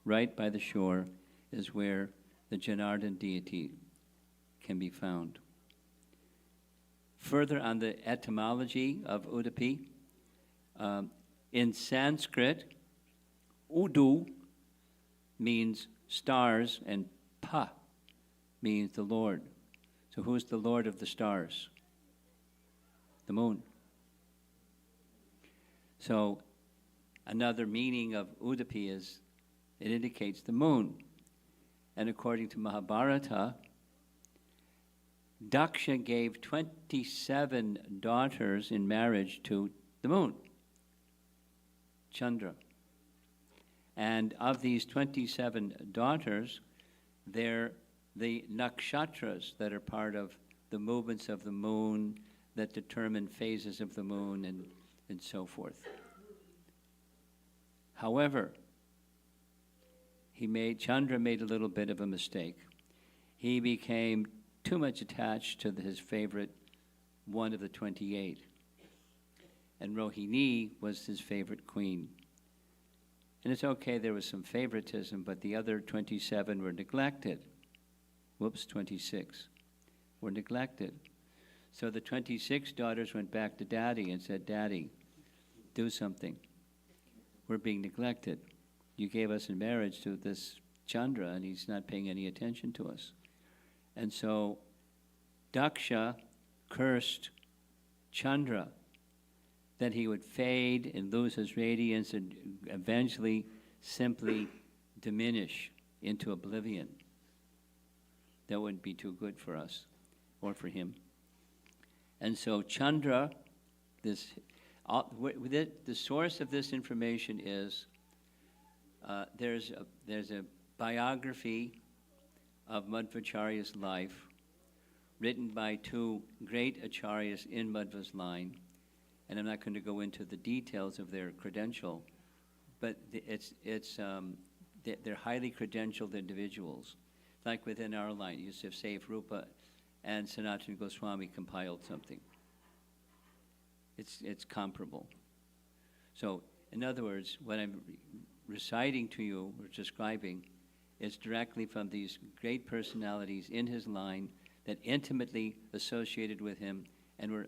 right by the shore, is where the Janardhan deity can be found. Further on the etymology of Udupi, in Sanskrit, Udu means stars and Pa means the Lord. So who's the Lord of the stars? The moon. So another meaning of Udupi is it indicates the moon. And according to Mahabharata, Daksha gave 27 daughters in marriage to the moon, Chandra. And of these 27 daughters, they're the nakshatras that are part of the movements of the moon that determine phases of the moon and so forth. However, Chandra made a little bit of a mistake. He became too much attached to his favorite, one of the 28. And Rohini was his favorite queen. And it's okay, there was some favoritism, but the other 27 were neglected. 26. were neglected. So the 26 daughters went back to Daddy and said, Daddy, do something. We're being neglected. You gave us in marriage to this Chandra, and he's not paying any attention to us. And so Daksha cursed Chandra that he would fade and lose his radiance and eventually simply diminish into oblivion. That wouldn't be too good for us or for him. And so Chandra, the source of this information is there's a biography of Madhvacharya's life written by two great acharyas in Madhva's line, and I'm not going to go into the details of their credential, but they're highly credentialed individuals. Like within our line, Yusuf Saif Rupa and Sanatana Goswami compiled something. It's comparable. So, in other words, what I'm reciting to you or describing is directly from these great personalities in his line that intimately associated with him and were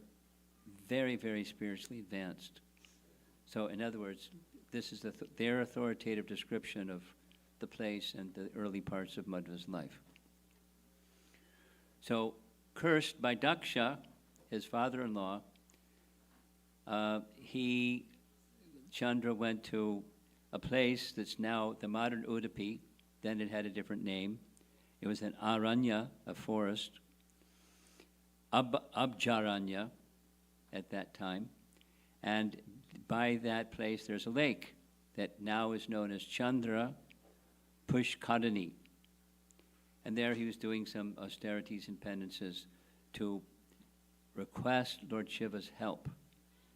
very, very spiritually advanced. So, in other words, this is their authoritative description of the place and the early parts of Madhva's life. So, cursed by Daksha, his father-in-law, Chandra went to a place that's now the modern Udupi. Then it had a different name. It was an aranya, a forest, Abjaranya at that time. And by that place there's a lake that now is known as Chandra Pushkarani. And there he was doing some austerities and penances to request Lord Shiva's help,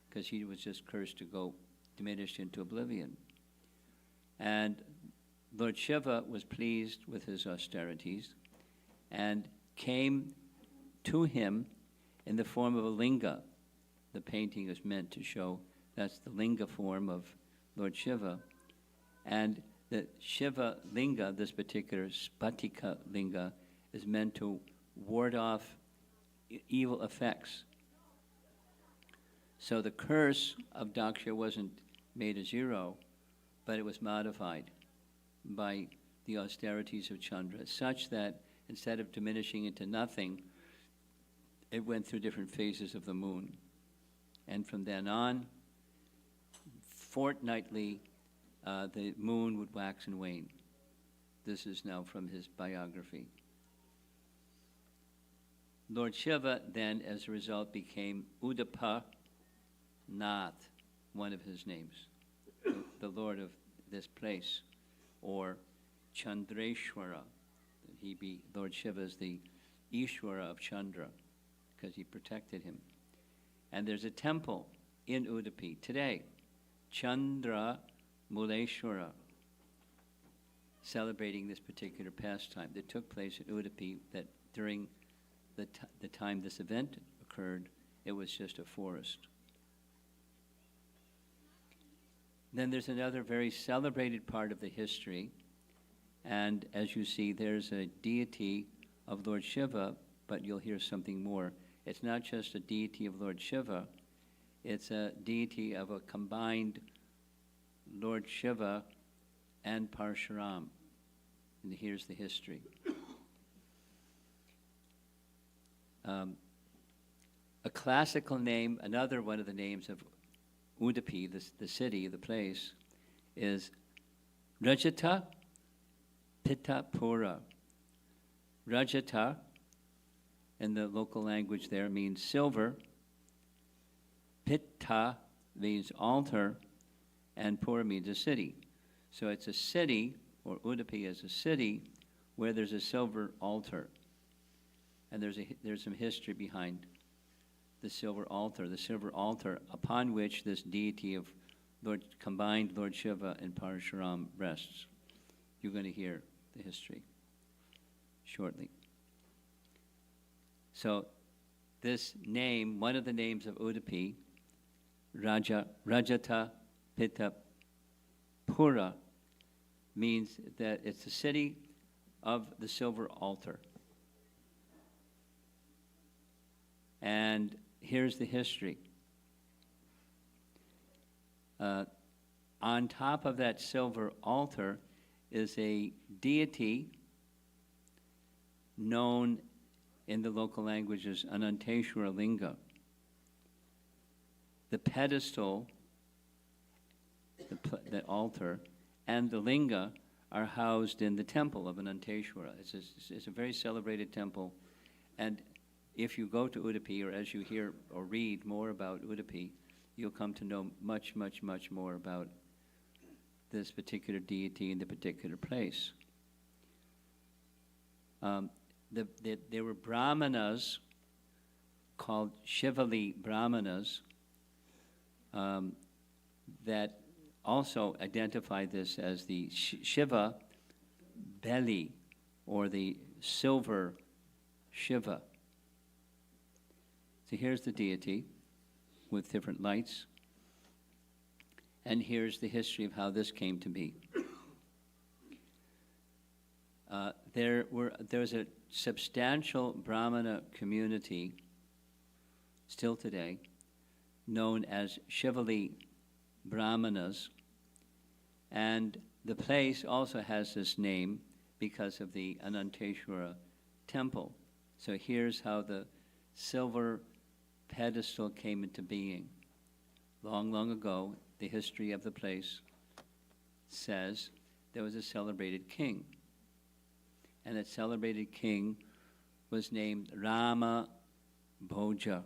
because he was just cursed to go diminished into oblivion. And Lord Shiva was pleased with his austerities and came to him in the form of a linga. The painting is meant to show that's the linga form of Lord Shiva. And the Shiva linga, this particular Spatika linga, is meant to ward off evil effects. So the curse of Daksha wasn't made a zero, but it was modified by the austerities of Chandra, such that instead of diminishing into nothing, it went through different phases of the moon. And from then on, fortnightly, the moon would wax and wane. This is now from his biography. Lord Shiva then, as a result, became Udapa Nath, one of his names, the Lord of this place, or Chandreshwara. Lord Shiva is the Ishwara of Chandra, because he protected him. And there's a temple in Udupi today, Chandra Muleshwara, celebrating this particular pastime that took place in Udupi, that during the time this event occurred, it was just a forest. Then there's another very celebrated part of the history, and as you see, there's a deity of Lord Shiva, but you'll hear something more. It's not just a deity of Lord Shiva, it's a deity of a combined Lord Shiva and Parshuram. And here's the history. A classical name, another one of the names of Udupi, the city, the place, is Rajata Pitapura. Rajata, in the local language there, means silver. Pitta means altar, and Pura means a city. So it's a city, or Udupi is a city, where there's a silver altar. And there's some history behind the silver altar upon which this deity of combined Lord Shiva and Parshuram rests. You're going to hear the history shortly. So this name, one of the names of Udupi, Rajata Pitta Pura, means that it's the city of the silver altar. And here's the history. On top of that silver altar is a deity known in the local language as Ananteshwara Linga. The pedestal, the altar, and the linga are housed in the temple of Ananteshwara. It's a very celebrated temple. And if you go to Udupi, or as you hear or read more about Udupi, you'll come to know much, much, much more about this particular deity in the particular place. There were brahmanas called Shivali brahmanas that also identified this as the Shiva belly, or the silver Shiva. So here's the deity with different lights. And here's the history of how this came to be. There was a substantial Brahmana community, still today, known as Shivali Brahmanas. And the place also has this name because of the Ananteshwara temple. So here's how the silver pedestal came into being. Long, long ago, the history of the place says there was a celebrated king. And that celebrated king was named Rama Bhoja.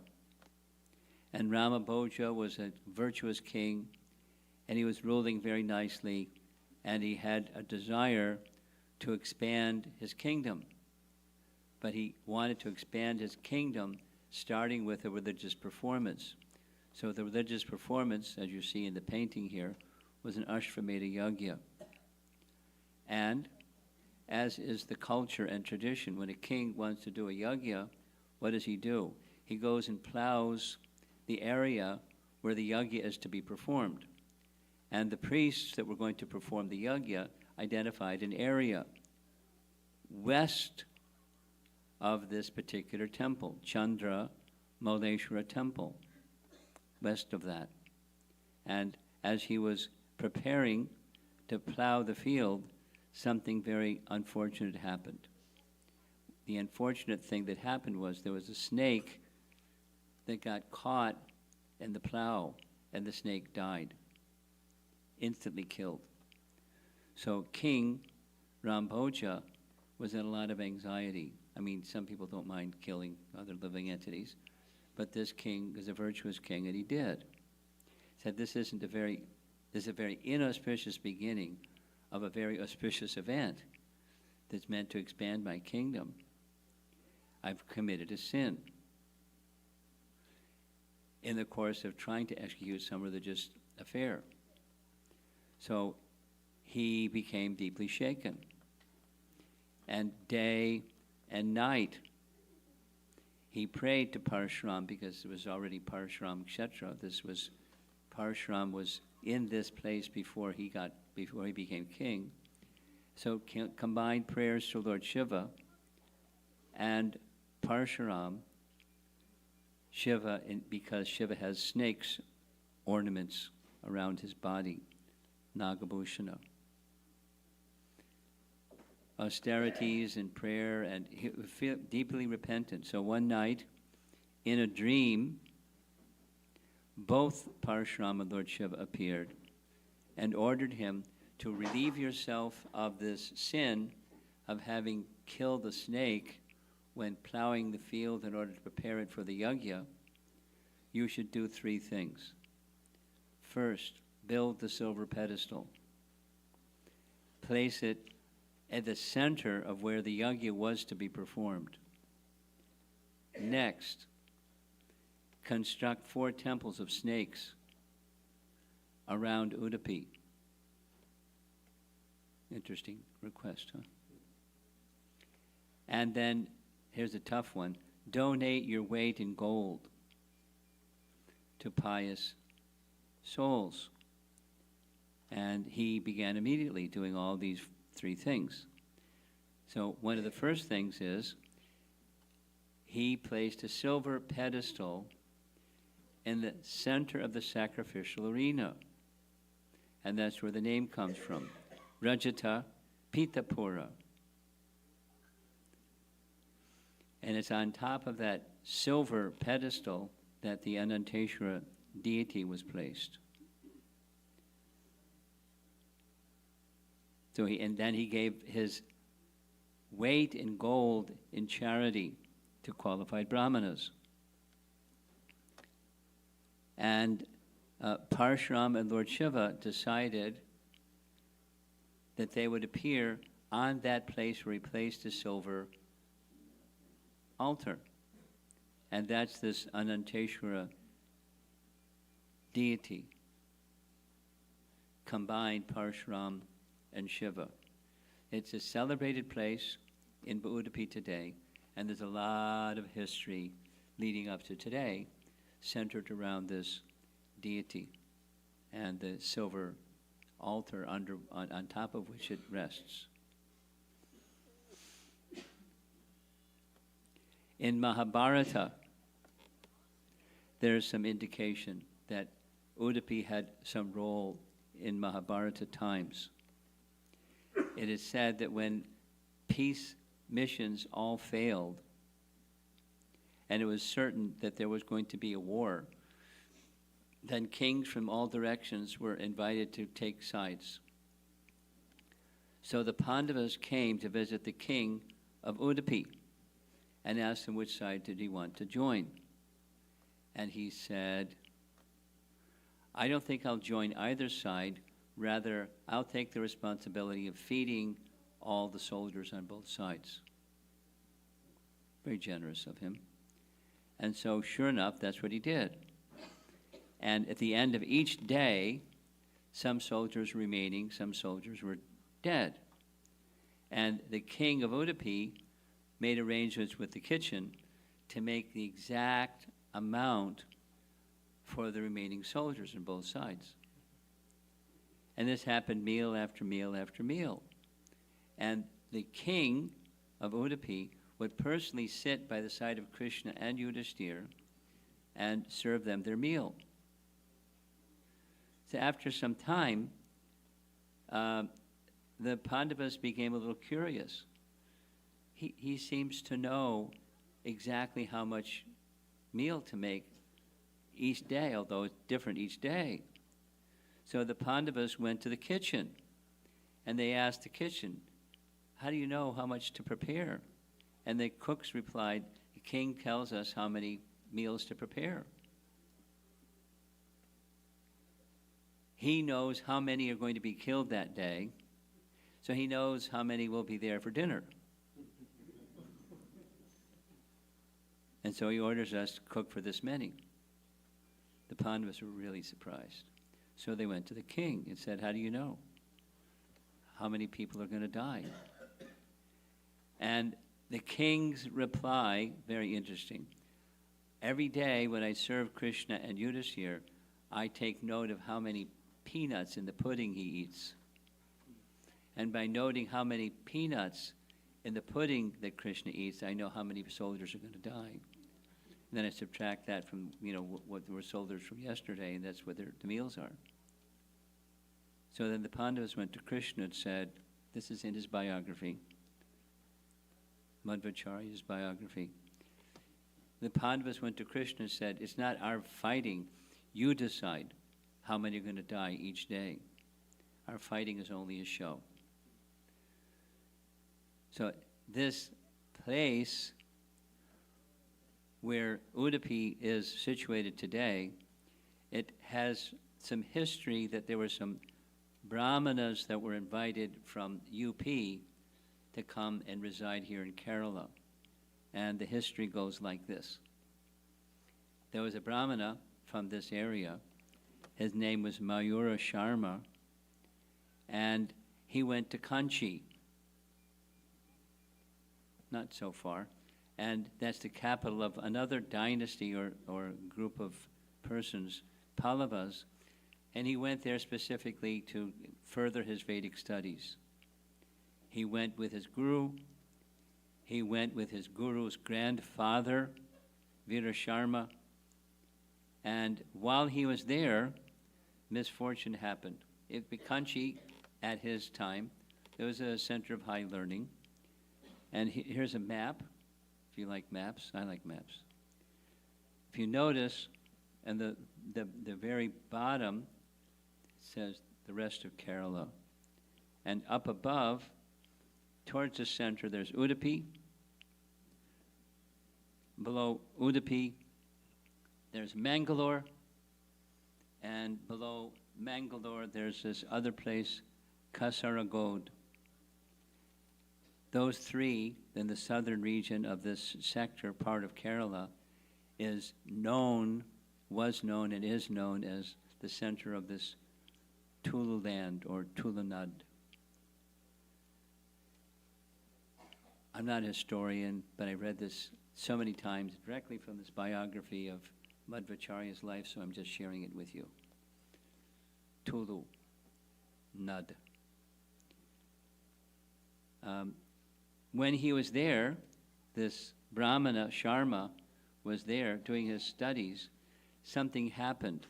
And Rama Bhoja was a virtuous king, and he was ruling very nicely, and he had a desire to expand his kingdom. But he wanted to expand his kingdom starting with a religious performance. So the religious performance, as you see in the painting here, was an Ashvamedha Yagya. And as is the culture and tradition, when a king wants to do a yagya, what does he do? He goes and plows the area where the yagya is to be performed. And the priests that were going to perform the yagya identified an area west of this particular temple, Chandra Mauleshwara Temple, west of that. And as he was preparing to plow the field, something very unfortunate happened. The unfortunate thing that happened was there was a snake that got caught in the plow, and the snake died, instantly killed. So King Rambhoja was in a lot of anxiety. I mean, some people don't mind killing other living entities, but this king is a virtuous king, and he did. He said, this is a very inauspicious beginning of a very auspicious event that's meant to expand my kingdom. I've committed a sin in the course of trying to execute some religious affair. So he became deeply shaken. And day and night, he prayed to Parshuram, because it was already Parshuram Kshetra. Parshuram was in this place before he became king. So combined prayers to Lord Shiva and Parshuram, because Shiva has snakes ornaments around his body, Nagabhushana. Austerities and prayer, and he feel deeply repentant. So one night, in a dream, both Parshuram and Lord Shiva appeared and ordered him to relieve yourself of this sin of having killed the snake when plowing the field in order to prepare it for the yagya. You should do three things. First, build the silver pedestal. Place it at the center of where the yagya was to be performed. Next, construct 4 temples of snakes around Udupi. Interesting request, huh? And then, here's a tough one, donate your weight in gold to pious souls. And he began immediately doing all these 3 things. So one of the first things is he placed a silver pedestal in the center of the sacrificial arena. And that's where the name comes from, Rajata Pitapura. And it's on top of that silver pedestal that the Ananteshwara deity was placed. So then he gave his weight in gold in charity to qualified brahmanas. And Parshuram and Lord Shiva decided that they would appear on that place where he placed the silver altar. And that's this Ananteshwara deity, combined Parshuram and Shiva. It's a celebrated place in Udupi today, and there's a lot of history leading up to today centered around this deity and the silver altar on top of which it rests. In Mahabharata, there's some indication that Udupi had some role in Mahabharata times. It is said that when peace missions all failed, and it was certain that there was going to be a war, then kings from all directions were invited to take sides. So the Pandavas came to visit the king of Udupi and asked him which side did he want to join. And he said, I don't think I'll join either side. Rather, I'll take the responsibility of feeding all the soldiers on both sides. Very generous of him. And so, sure enough, that's what he did. And at the end of each day, some soldiers remaining, some soldiers were dead. And the king of Udupi made arrangements with the kitchen to make the exact amount for the remaining soldiers on both sides. And this happened meal after meal after meal. And the king of Udupi would personally sit by the side of Krishna and Yudhishthira and serve them their meal. So after some time, the Pandavas became a little curious. He seems to know exactly how much meal to make each day, although it's different each day. So the Pandavas went to the kitchen, and they asked the kitchen, how do you know how much to prepare? And the cooks replied, the king tells us how many meals to prepare. He knows how many are going to be killed that day, so he knows how many will be there for dinner. And so he orders us to cook for this many. The Pandavas were really surprised. So they went to the king and said, how do you know how many people are going to die? And the king's reply, very interesting. Every day when I serve Krishna and Yudhishthira, I take note of how many peanuts in the pudding he eats. And by noting how many peanuts in the pudding that Krishna eats, I know how many soldiers are going to die. And then I subtract that from, what were soldiers from yesterday, and that's what the meals are. So then the Pandavas went to Krishna and said, this is in his biography, Madhvacharya's biography. The Pandavas went to Krishna and said, it's not our fighting. You decide how many are going to die each day. Our fighting is only a show. So this place where Udupi is situated today, it has some history that there were some Brahmanas that were invited from UP to come and reside here in Kerala. And the history goes like this. There was a Brahmana from this area. His name was Mayura Sharma, and he went to Kanchi, not so far, and that's the capital of another dynasty or group of persons, Pallavas, and he went there specifically to further his Vedic studies. He went with his guru, He went with his guru's grandfather, Virasharma, and while he was there, misfortune happened. Kanchi, at his time, there was a center of high learning, and here's a map. If you like maps, I like maps. If you notice, and the very bottom says the rest of Kerala. And up above, towards the center, there's Udupi. Below Udupi, there's Mangalore. And below Mangalore, there's this other place, Kasaragod. Those three, in the southern region of this sector, part of Kerala, was known, and is known as the center of this Tulu land, or Tulunad. I'm not a historian, but I read this so many times directly from this biography of Madhvacharya's life, so I'm just sharing it with you. Tulu Nad. When he was there, this Brahmana, Sharma, was there doing his studies. Something happened.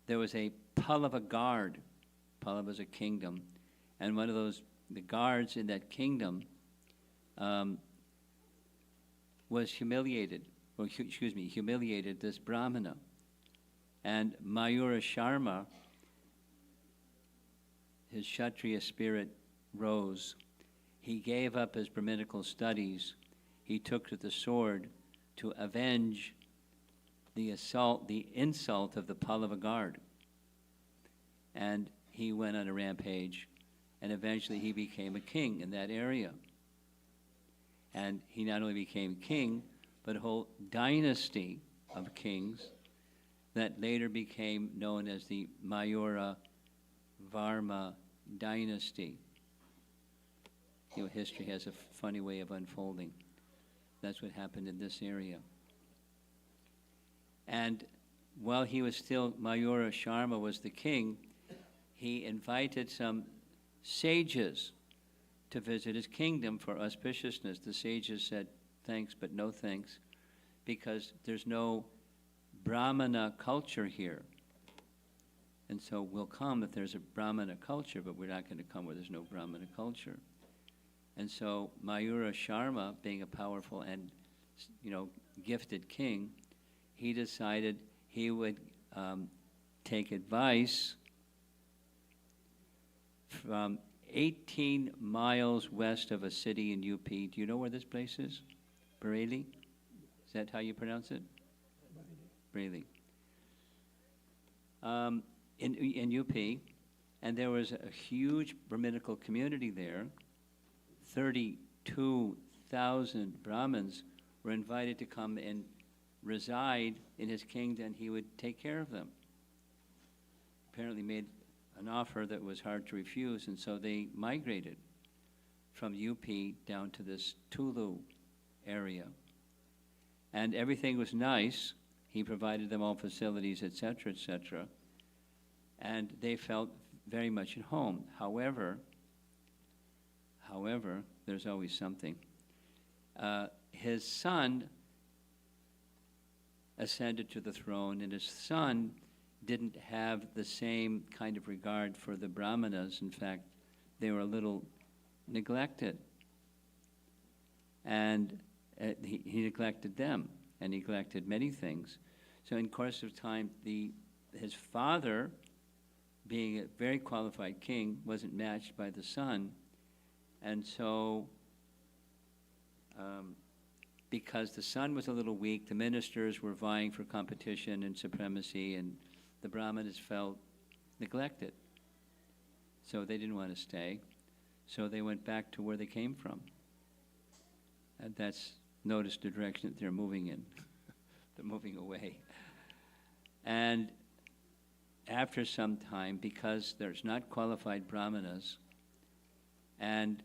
There was a Pallava guard. Pallava is a kingdom. And one of the guards in that kingdom was humiliated this Brahmana. And Mayura Sharma, his Kshatriya spirit rose. He gave up his Brahminical studies. He took to the sword to avenge the insult of the Pallava guard. And he went on a rampage, and eventually he became a king in that area. And he not only became king, but a whole dynasty of kings that later became known as the Mayura Varma dynasty. You know, history has a funny way of unfolding. That's what happened in this area. And while he was still, Mayura Sharma was the king, he invited some sages to visit his kingdom for auspiciousness. The sages said, thanks, but no thanks, because there's no Brahmana culture here. And so we'll come if there's a Brahmana culture, but we're not going to come where there's no Brahmana culture. And so Mayura Sharma, being a powerful and, gifted king, he decided he would take advice from 18 miles west of a city in UP. Do you know where this place is? Bareilly? Is that how you pronounce it? Bareilly. In UP, and there was a huge Brahminical community there. 32,000 Brahmins were invited to come and reside in his kingdom, and he would take care of them. Apparently made an offer that was hard to refuse, and so they migrated from UP down to this Tulu area. And everything was nice. He provided them all facilities, etc., etc. And they felt very much at home. However, there's always something. His son ascended to the throne, and his son didn't have the same kind of regard for the Brahmanas. In fact, they were a little neglected. And he neglected them, and neglected many things. So in course of time, his father, being a very qualified king, wasn't matched by the son. And so, because the son was a little weak, the ministers were vying for competition and supremacy, and the Brahmanas felt neglected. So they didn't want to stay. So they went back to where they came from. And notice the direction that they're moving in. They're moving away. And after some time, because there's not qualified Brahmanas, and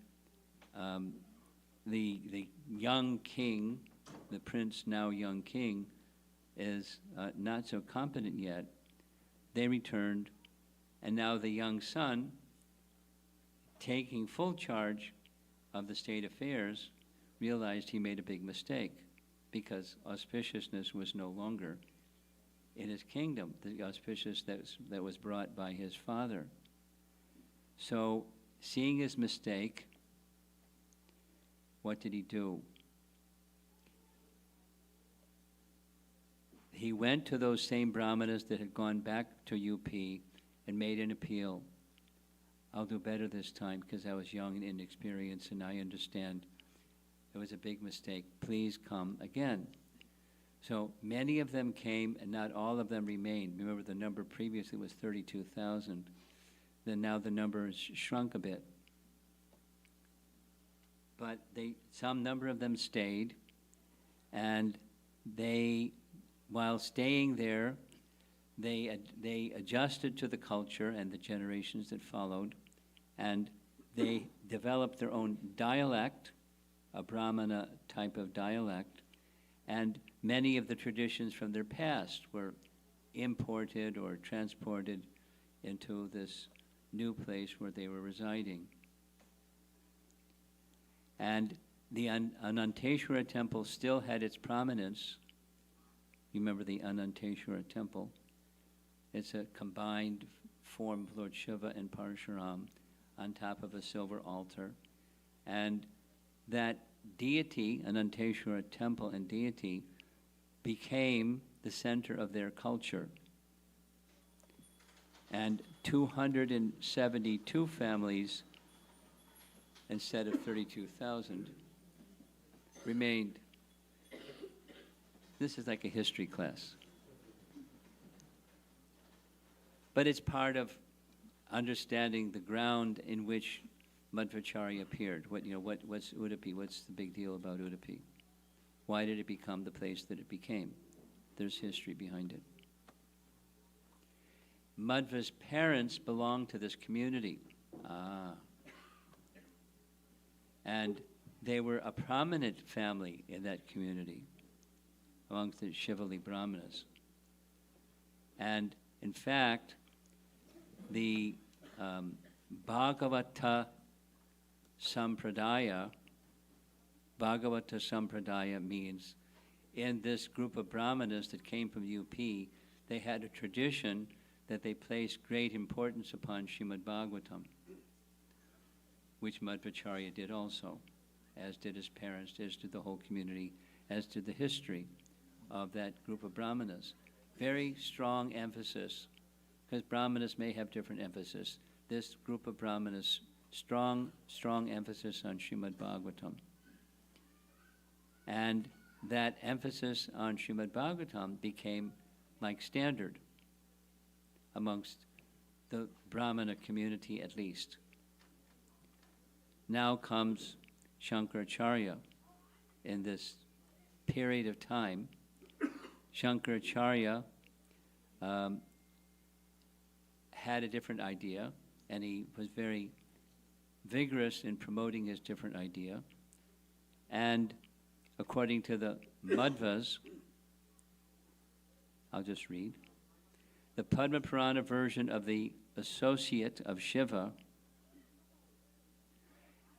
the young king, the prince, now young king, is not so competent yet, they returned, and now the young son, taking full charge of the state affairs, realized he made a big mistake because auspiciousness was no longer in his kingdom, the auspicious that was brought by his father. So, seeing his mistake, what did he do? He went to those same brahmanas that had gone back to UP and made an appeal. I'll do better this time because I was young and inexperienced and I understand it was a big mistake. Please come again. So many of them came and not all of them remained. Remember the number previously was 32,000. Then now the number has shrunk a bit. But some number of them stayed, and while staying there, they adjusted to the culture and the generations that followed, and they developed their own dialect, a Brahmana type of dialect, and many of the traditions from their past were imported or transported into this new place where they were residing. And the Ananteshwara temple still had its prominence. You remember the Ananteshwara temple? It's a combined form of Lord Shiva and Parashuram on top of a silver altar. And that deity, Ananteshwara temple and deity, became the center of their culture. And 272 families, instead of 32,000, remained. This is like a history class. But it's part of understanding the ground in which Madhvacharya appeared. What's Udupi? What's the big deal about Udupi? Why did it become the place that it became? There's history behind it. Madhva's parents belonged to this community. And they were a prominent family in that community amongst the Shivali Brahmanas. And in fact, the Bhagavata Sampradaya means in this group of Brahmanas that came from UP, they had a tradition that they placed great importance upon Srimad Bhagavatam, which Madhvacharya did also, as did his parents, as did the whole community, as did the history of that group of Brahmanas. Very strong emphasis, because Brahmanas may have different emphasis. This group of Brahmanas, strong emphasis on Srimad Bhagavatam. And that emphasis on Srimad Bhagavatam became like standard amongst the Brahmana community at least. Now comes Shankaracharya in this period of time. Shankaracharya had a different idea, and he was very vigorous in promoting his different idea. And according to the Madhvas, I'll just read, the Padma Purana version of the associate of Shiva,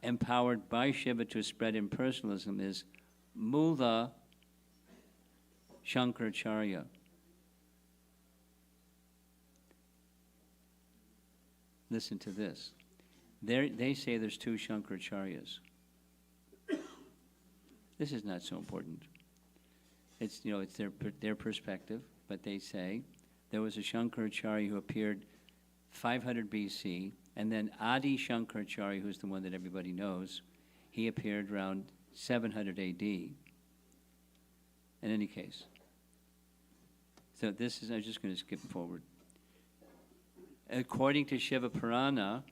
empowered by Shiva to spread impersonalism, is Mula Shankaracharya. Listen to this. They say there's two Shankaracharyas. This is not so important. It's their perspective, but they say there was a Shankaracharya who appeared 500 BC, and then Adi Shankaracharya, who's the one that everybody knows, he appeared around 700 AD. In any case. So this is, I'm just going to skip forward. According to Shiva Purana,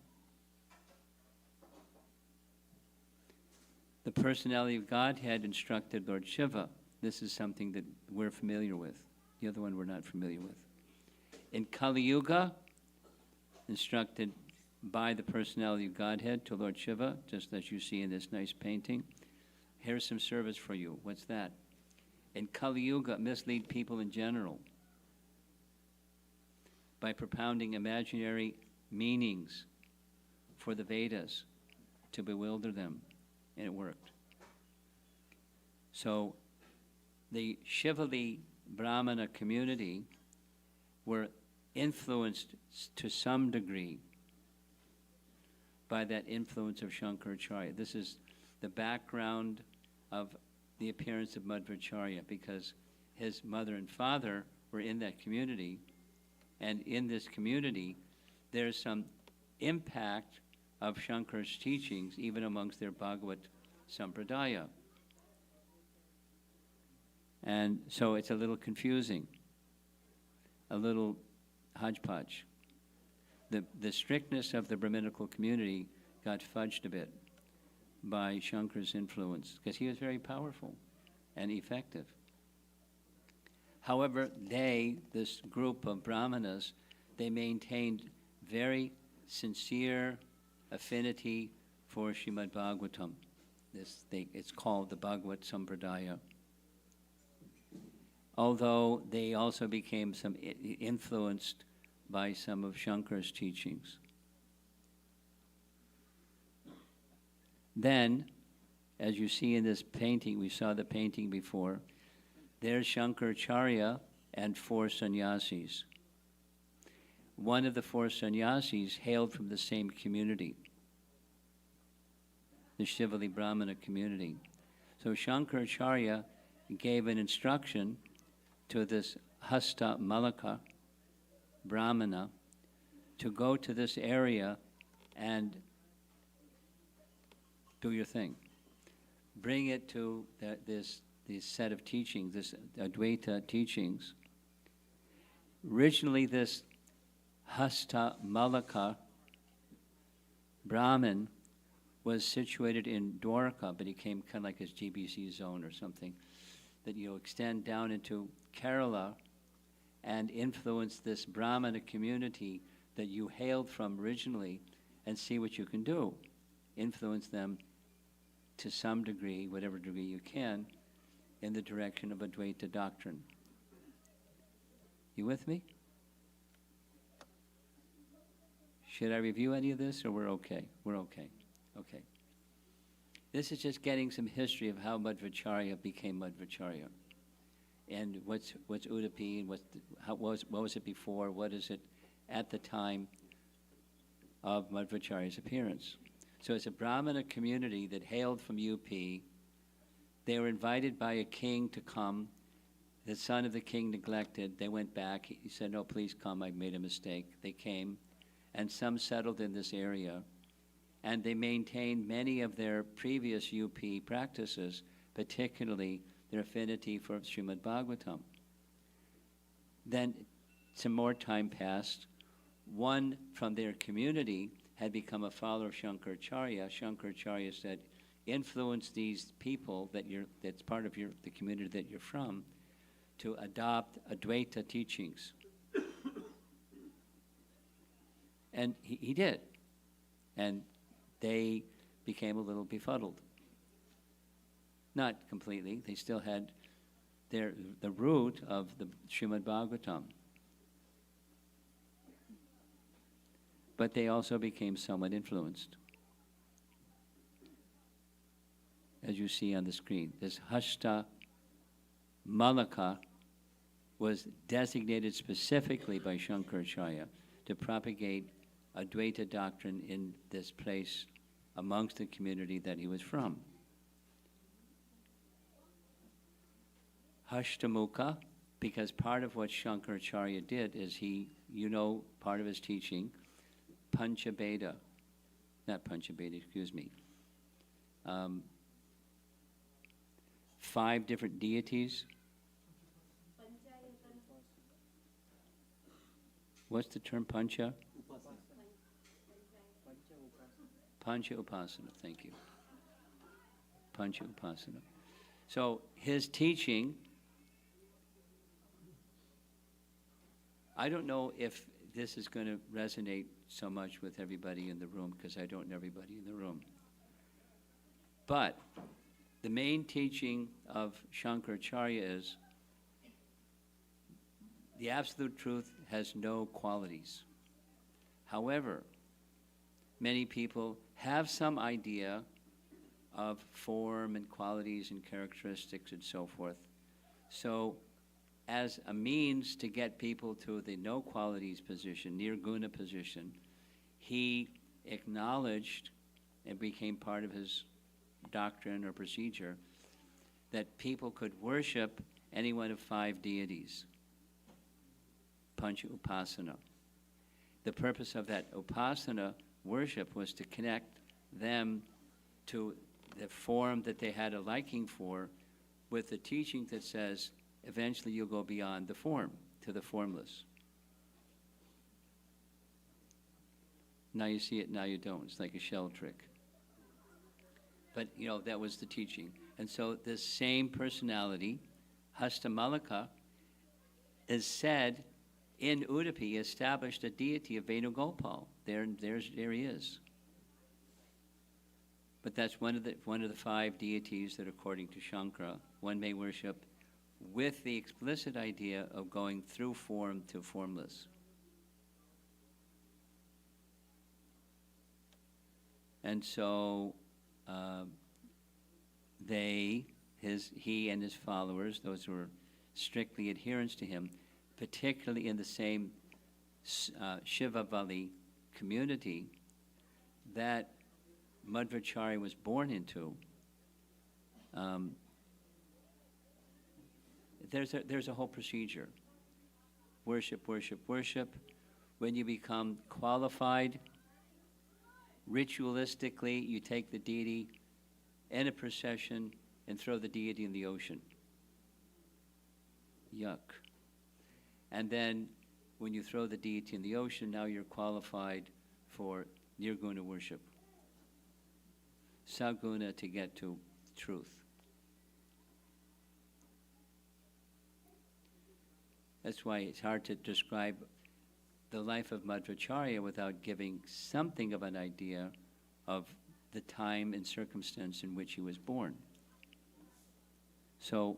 the personality of Godhead instructed Lord Shiva. This is something that we're familiar with. The other one we're not familiar with. In Kali Yuga, instructed by the personality of Godhead to Lord Shiva, just as you see in this nice painting. Here's some service for you. What's that? In Kali Yuga, mislead people in general by propounding imaginary meanings for the Vedas to bewilder them. And it worked. So the Shivali Brahmana community were influenced to some degree by that influence of Shankaracharya. This is the background of the appearance of Madhvacharya, because his mother and father were in that community, and in this community there's some impact of Shankar's teachings even amongst their Bhagavat Sampradaya. And so it's a little confusing, a little hodgepodge. The strictness of the Brahminical community got fudged a bit by Shankar's influence, because he was very powerful and effective. However, this group of Brahmanas, they maintained very sincere affinity for Srimad Bhagavatam. It's called the Bhagavat Sampradaya. Although they also became influenced by some of Shankar's teachings. Then, as you see in this painting, we saw the painting before, there's Shankaracharya and 4 sannyasis. One of the 4 sannyasis hailed from the same community, the Shivali Brahmana community. So Shankaracharya gave an instruction to this Hasta Malaka Brahmana to go to this area and do your thing. Bring it to this set of teachings, this Advaita teachings. Originally, this Hasta Malaka Brahmin was situated in Dwarka, but he came kind of like his GBC zone or something, that you extend down into Kerala and influence this Brahmana community that you hailed from originally and see what you can do. Influence them to some degree, whatever degree you can, in the direction of Advaita doctrine. You with me? Should I review any of this, or we're okay? We're okay. Okay. This is just getting some history of how Madhvacharya became Madhvacharya, and what's Udupi, and what was it before, what is it at the time of Madhvacharya's appearance. So it's a Brahmana community that hailed from UP. They were invited by a king to come. The son of the king neglected. They went back. He said, no, please come, I've made a mistake. They came, and some settled in this area. And they maintained many of their previous UP practices, particularly their affinity for Srimad Bhagavatam. Then some more time passed. One from their community had become a follower of Shankaracharya. Shankaracharya said, influence these people that's part of the community that you're from to adopt Advaita teachings. And he did. And they became a little befuddled. Not completely. They still had the root of the Srimad Bhagavatam. But they also became somewhat influenced. As you see on the screen, this Hasta Malaka was designated specifically by Shankaracharya to propagate Advaita doctrine in this place amongst the community that he was from. Hashtamukha, because part of what Shankaracharya did is part of his teaching, Panchabheda, not Panchabheda, excuse me, 5 different deities. What's the term, Pancha? Pancha Upasana, thank you. Pancha Upasana. So his teaching, I don't know if this is going to resonate so much with everybody in the room, because I don't know everybody in the room. But the main teaching of Shankaracharya is the absolute truth has no qualities. However, many people have some idea of form and qualities and characteristics and so forth. So as a means to get people to the no qualities position, nirguna position, he acknowledged and became part of his doctrine or procedure that people could worship any one of 5 deities, Pancha Upasana. The purpose of that Upasana worship was to connect them to the form that they had a liking for, with the teaching that says eventually you'll go beyond the form to the formless. Now you see it, now you don't. It's like a shell trick. But, that was the teaching. And so this same personality, Hastamalaka, is said in Udupi established a deity of Venugopal. There he is. But that's one of the 5 deities that, according to Shankara, one may worship with the explicit idea of going through form to formless. And so he and his followers, those who were strictly adherents to him, particularly in the same Shivavali community that Madhvacharya was born into, there's a whole procedure. Worship, worship, worship. When you become qualified, ritualistically, you take the deity in a procession and throw the deity in the ocean. Yuck. And then when you throw the deity in the ocean, now you're qualified for nirguna worship. Saguna to get to truth. That's why it's hard to describe the life of Madhvacharya without giving something of an idea of the time and circumstance in which he was born. So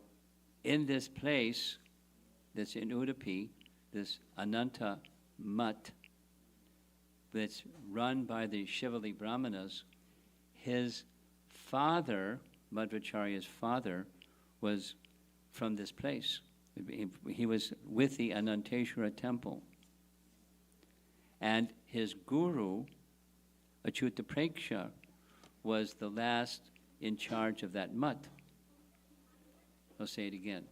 in this place that's in Udupi, this Ananta Mutt that's run by the Shivali Brahmanas, his father, Madhvacharya's father, was from this place. He was with the Ananteshwara temple. And his guru, Achyuta Preksha, was the last in charge of that mutt. I'll say it again.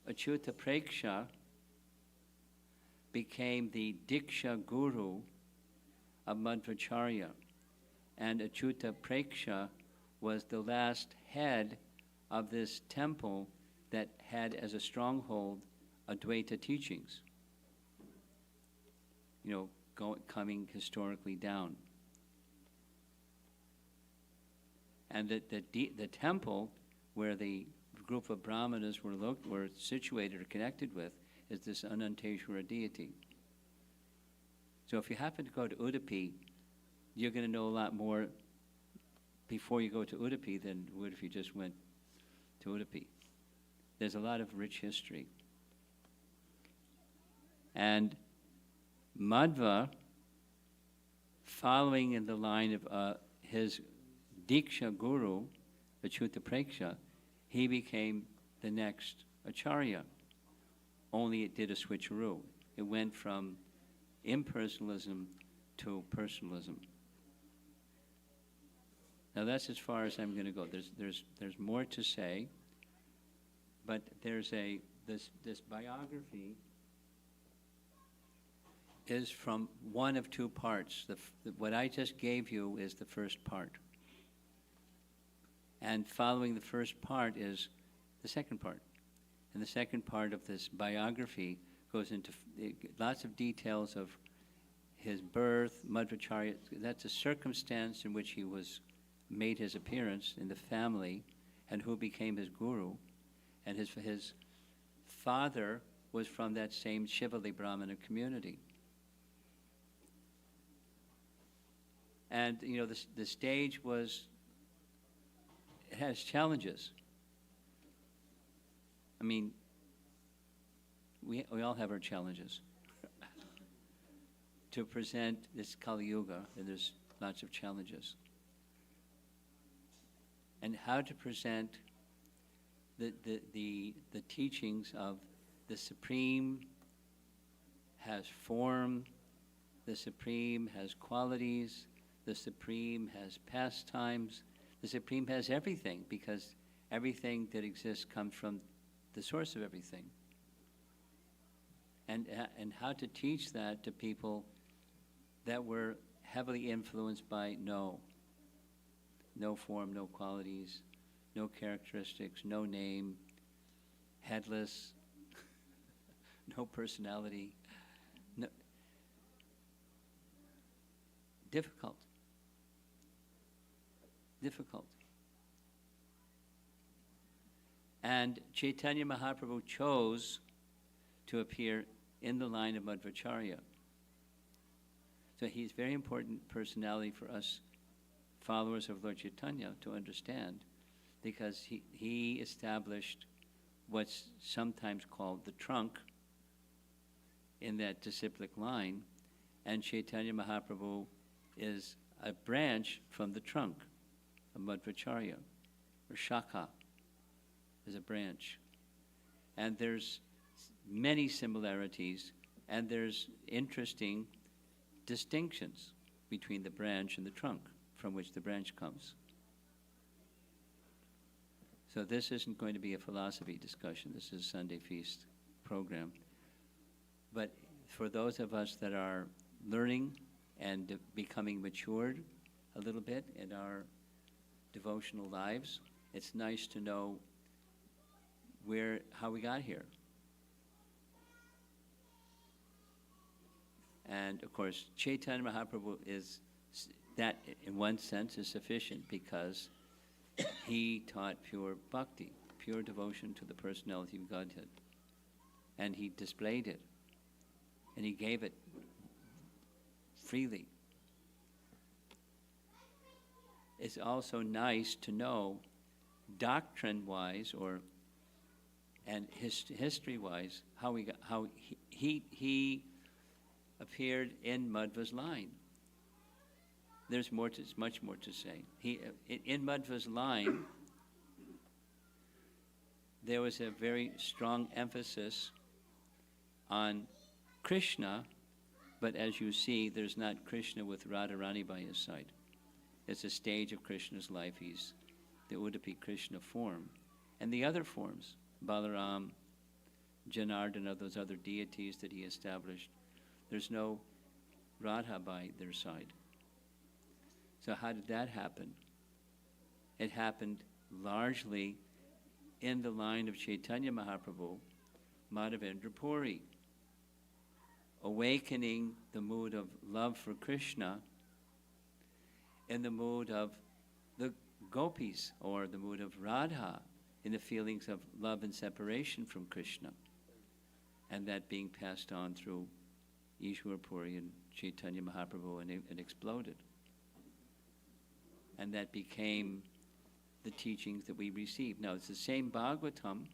Achyuta Preksha became the Diksha Guru of Madhvacharya. And Achyuta Preksha was the last head of this temple that had as a stronghold Advaita teachings, coming historically down. And the temple where the group of Brahmanas were situated or connected with is this Ananteshwara deity. So if you happen to go to Udupi, you're going to know a lot more before you go to Udupi than you would if you just went to Udupi. There's a lot of rich history. And Madhva, following in the line of his Diksha Guru, Achyuta Preksha, he became the next Acharya. Only it did a switcheroo. It went from impersonalism to personalism. Now that's as far as I'm going to go. There's more to say, but there's this biography is from one of 2 parts. What I just gave you is the first part. And following the first part is the second part. And the second part of this biography goes into lots of details of his birth, Madhvacharya. That's a circumstance in which he made his appearance in the family, and who became his guru. And his father was from that same Shivali Brahmana community. And the stage it has challenges. I mean, we all have our challenges. To present this Kali Yuga, and there's lots of challenges. and how to present the teachings of the Supreme has form, the Supreme has qualities, the Supreme has pastimes, the Supreme has everything, because everything that exists comes from the source of everything. And how to teach that to people that were heavily influenced by no form, no qualities, no characteristics, no name, headless, no personality. No, difficult. And Chaitanya Mahaprabhu chose to appear in the line of Madhvacharya. So he's a very important personality for us followers of Lord Chaitanya to understand, because he established what's sometimes called the trunk in that disciplic line, and Chaitanya Mahaprabhu is a branch from the trunk of Madhvacharya, or Shakha is a branch. And there's many similarities, and there's interesting distinctions between the branch and the trunk from which the branch comes. So this isn't going to be a philosophy discussion. This is a Sunday feast program. But for those of us that are learning and becoming matured a little bit in our devotional lives, it's nice to know how we got here. And of course, Chaitanya Mahaprabhu that in one sense is sufficient, because he taught pure bhakti, pure devotion to the personality of Godhead. And he displayed it. And he gave it freely. It's also nice to know, doctrine-wise and history-wise, how he appeared in Madhva's line. There's much more to say. In Madhva's line, there was a very strong emphasis on Krishna, but as you see, there's not Krishna with Radharani by his side. It's a stage of Krishna's life. He's the Udupi Krishna form. And the other forms, Balaram, Janardana, those other deities that he established, there's no Radha by their side. So how did that happen? It happened largely in the line of Chaitanya Mahaprabhu, Madhavendra Puri, awakening the mood of love for Krishna in the mood of the gopis, or the mood of Radha, in the feelings of love and separation from Krishna, and that being passed on through Ishwar Puri and Chaitanya Mahaprabhu, and it exploded. And that became the teachings that we received. Now, it's the same Bhagavatam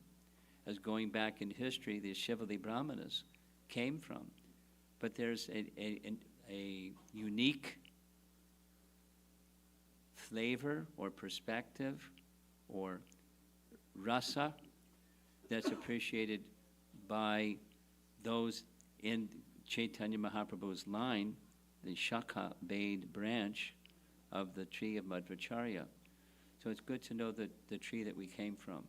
as going back in history, the Shivali Brahmanas came from. But there's a unique flavor or perspective or rasa that's appreciated by those in Chaitanya Mahaprabhu's line, the Shakha Bade branch of the tree of Madhvacharya. So it's good to know the tree that we came from.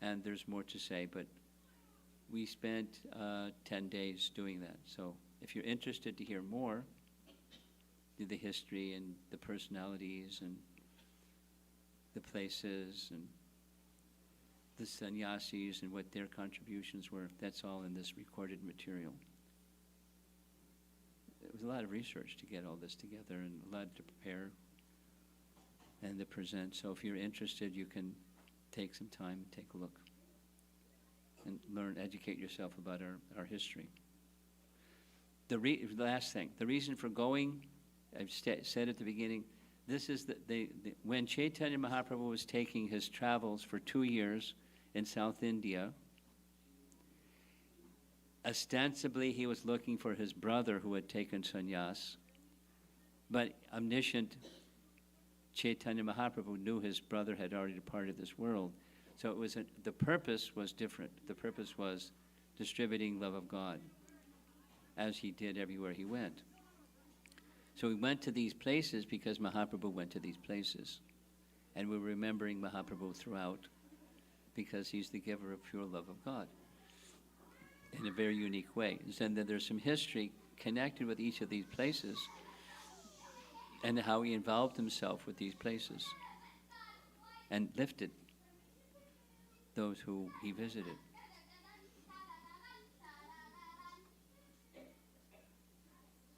And there's more to say, but we spent 10 days doing that. So if you're interested to hear more, the history and the personalities and the places and the sannyasis and what their contributions were, that's all in this recorded material. It was a lot of research to get all this together, and a lot to prepare and to present. So if you're interested, you can take some time, take a look, and learn, educate yourself about our history. The last thing, the reason for going, I've said at the beginning, this is when Chaitanya Mahaprabhu was taking his travels for 2 years in South India, ostensibly he was looking for his brother who had taken sannyas, but omniscient Chaitanya Mahaprabhu knew his brother had already departed this world. So it was the purpose was different. The purpose was distributing love of God, as he did everywhere he went. So we went to these places because Mahaprabhu went to these places. And we're remembering Mahaprabhu throughout because he's the giver of pure love of God in a very unique way. And then there's some history connected with each of these places and how he involved himself with these places and lifted those who he visited.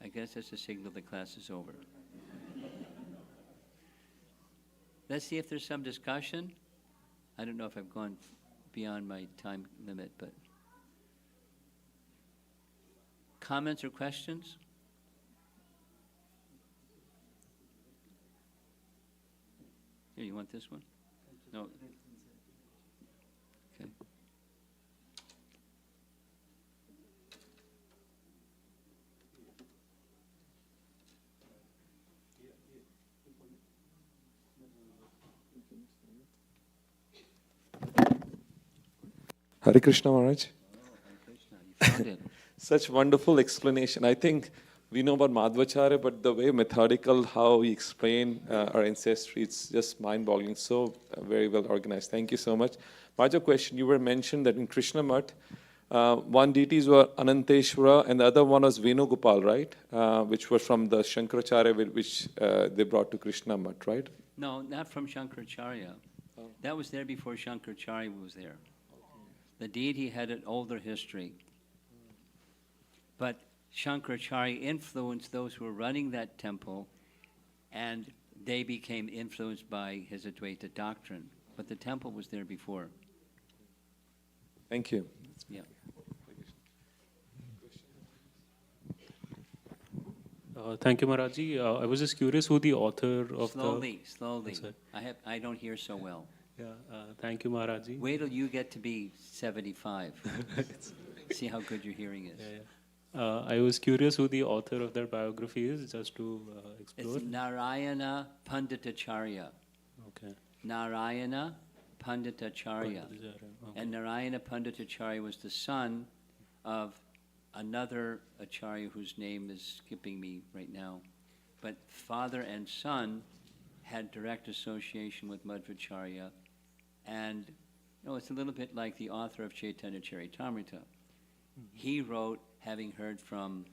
I guess that's a signal the class is over. Let's see if there's some discussion. I don't know if I've gone beyond my time limit, but comments or questions? Here, you want this one? No. Okay. Hare Krishna Maharaj. Krishna, you found it. Such wonderful explanation. I think we know about Madhvacharya, but the way methodical, how he explained our ancestry, it's just mind-boggling. So very well organized. Thank you so much. Maharaj, question, you were mentioned that in Krishna Math, one deities were Ananteshwara and the other one was Venugopal, right? Which were from the Shankaracharya, which they brought to Krishna Math, right? No, not from Shankaracharya. That was there before Shankaracharya was there. The deity had an older history. But Shankaracharya influenced those who were running that temple, and they became influenced by his Advaita doctrine. But the temple was there before. Thank you. Yeah. Thank you, Maharaji. I was just curious who the author of Slowly. Yes, sir. I don't hear so well. Yeah, thank you, Maharaji. Wait till you get to be 75. See how good your hearing is. I was curious who the author of that biography is, just to explore. It's Narayana Panditacharya. Okay. Narayana Panditacharya. Okay. And Narayana Panditacharya was the son of another acharya whose name is skipping me right now. But father and son had direct association with Madhvacharya. And it's a little bit like the author of Chaitanya Charitamrita. He wrote, having heard from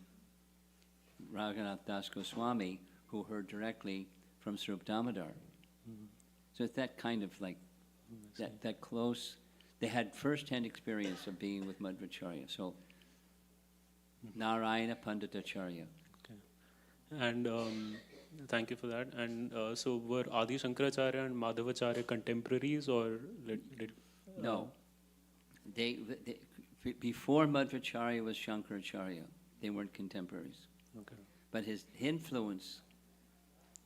Raghunath Das Goswami, who heard directly from Swarup Damodar. So it's that kind of like, that close. They had first-hand experience of being with Madhvacharya. So, Narayana Panditacharya. Okay. And thank you for that. And so were Adi Shankaracharya and Madhavacharya contemporaries, or did No. They before Madhvacharya was Shankaracharya. They weren't contemporaries. Okay. But his influence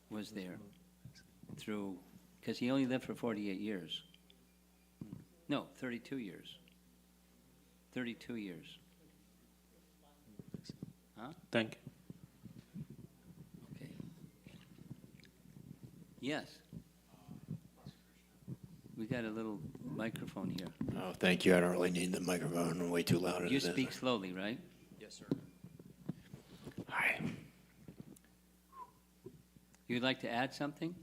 was there through, because he only lived for 48 years. No, 32 years. 32 years. Huh? Thank you. Okay. Yes. We got a little microphone here. Oh, thank you. I don't really need the microphone. I'm way too loud. You speak slowly, right? Yes, sir. Hi. You'd like to add something?